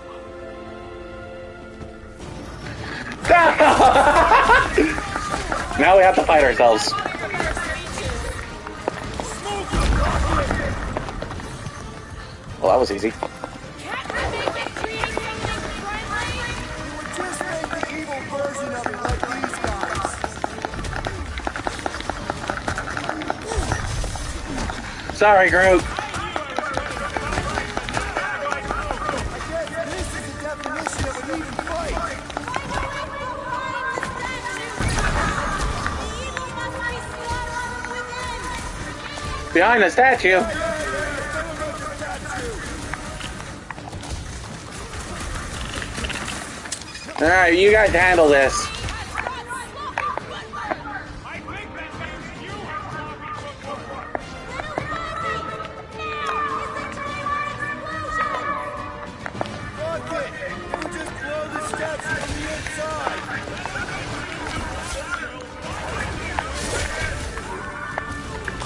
Now we have to fight ourselves. Well, that was easy. Sorry, Groot. Behind the statue. Alright, you guys handle this.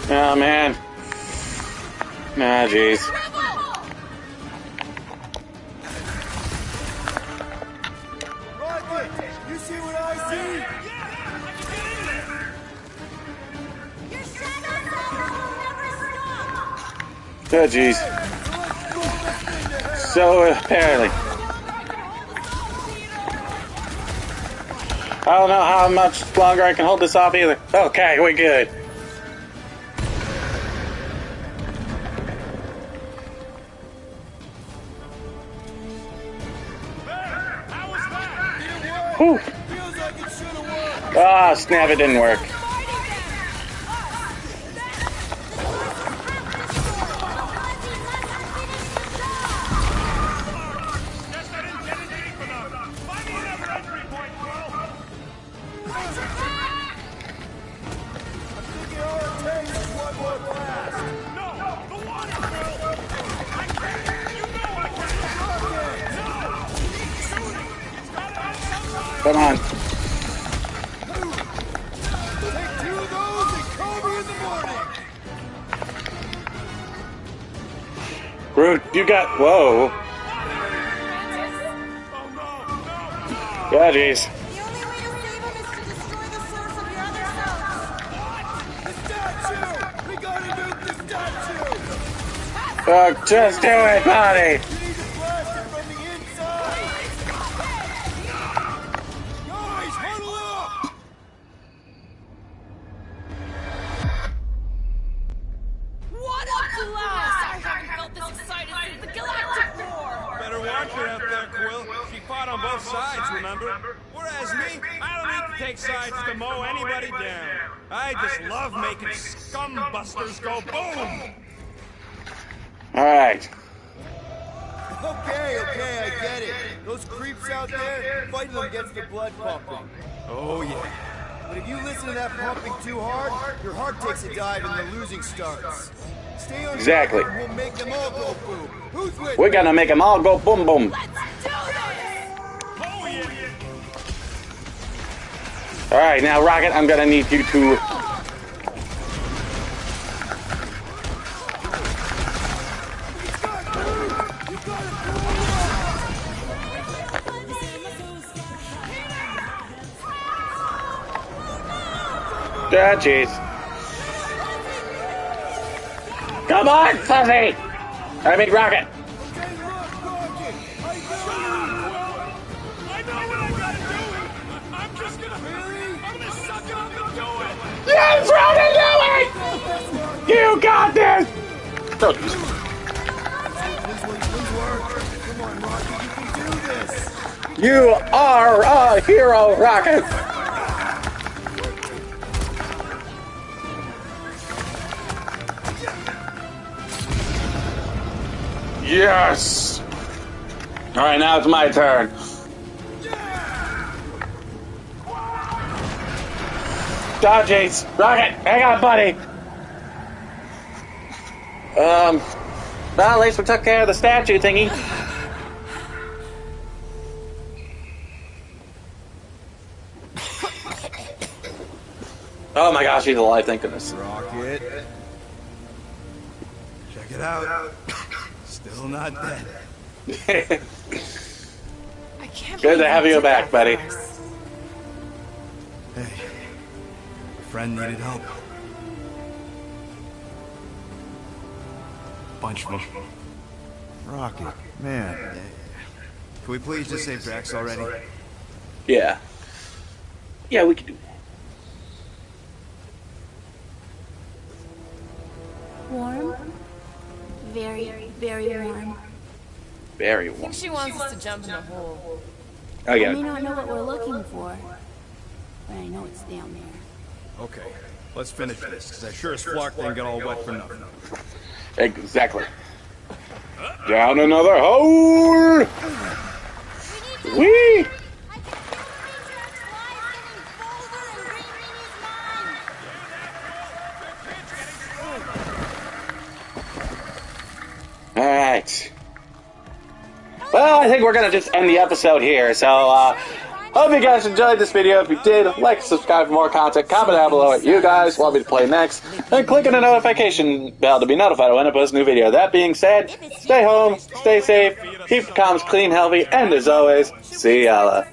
Oh man. Ah, jeez. You see what I see? Oh, jeez. So, apparently. I don't know how much longer I can hold this off either. Okay, we're good. Whew. Ah, snap, it didn't work. Come on. Groot, you got... Whoa. Yeah, jeez. Just do it, buddy. it out there, Quill. She fought on both sides, remember? Whereas me, I don't need to take sides to mow anybody down. I just love making scumbusters go boom! Alright. Okay, I get it. Those creeps out there, fighting them gets the blood pumping. Oh, yeah. But if you listen to that pumping too hard, your heart takes a dive and the losing starts. Stay on Exactly. track and we'll make them all go boom. Who's with We're me? gonna make them all go boom boom. Alright, now Rocket, I'm gonna need you to... Ah, jeez. Come on, Fuzzy! I mean, Rocket! Yes, Rocket, do it! You got this! Don't use it. Come on, Rocky, you can do this! You are a hero, Rocket! Yes! Alright, now it's my turn. Dodge Ace! Rocket! Hang on, buddy! Well, at least we took care of the statue thingy. Oh my gosh, he's alive, thank goodness. Rocket. Check it out. Still not dead. I can't Good to have you back, buddy. Hey, a friend needed help. Bunch of them. Rocket, man. Can we please just save Drax already? Yeah. Yeah, we can do that. Warm? Very, very warm. Very I warm. think she wants us to jump in the hole. I I get may it. not know what we're looking for, but I know it's down there. Okay, let's finish this, because I sure as Flark didn't get all wet for nothing. Exactly. Down another hole! Whee! Alright. Well, I think we're gonna just end the episode here, so, hope you guys enjoyed this video. If you did, like, subscribe for more content, comment down below what you guys want me to play next, and click on the notification bell to be notified when I post a new video. That being said, stay home, stay safe, keep the comms clean, healthy, and as always, see y'all.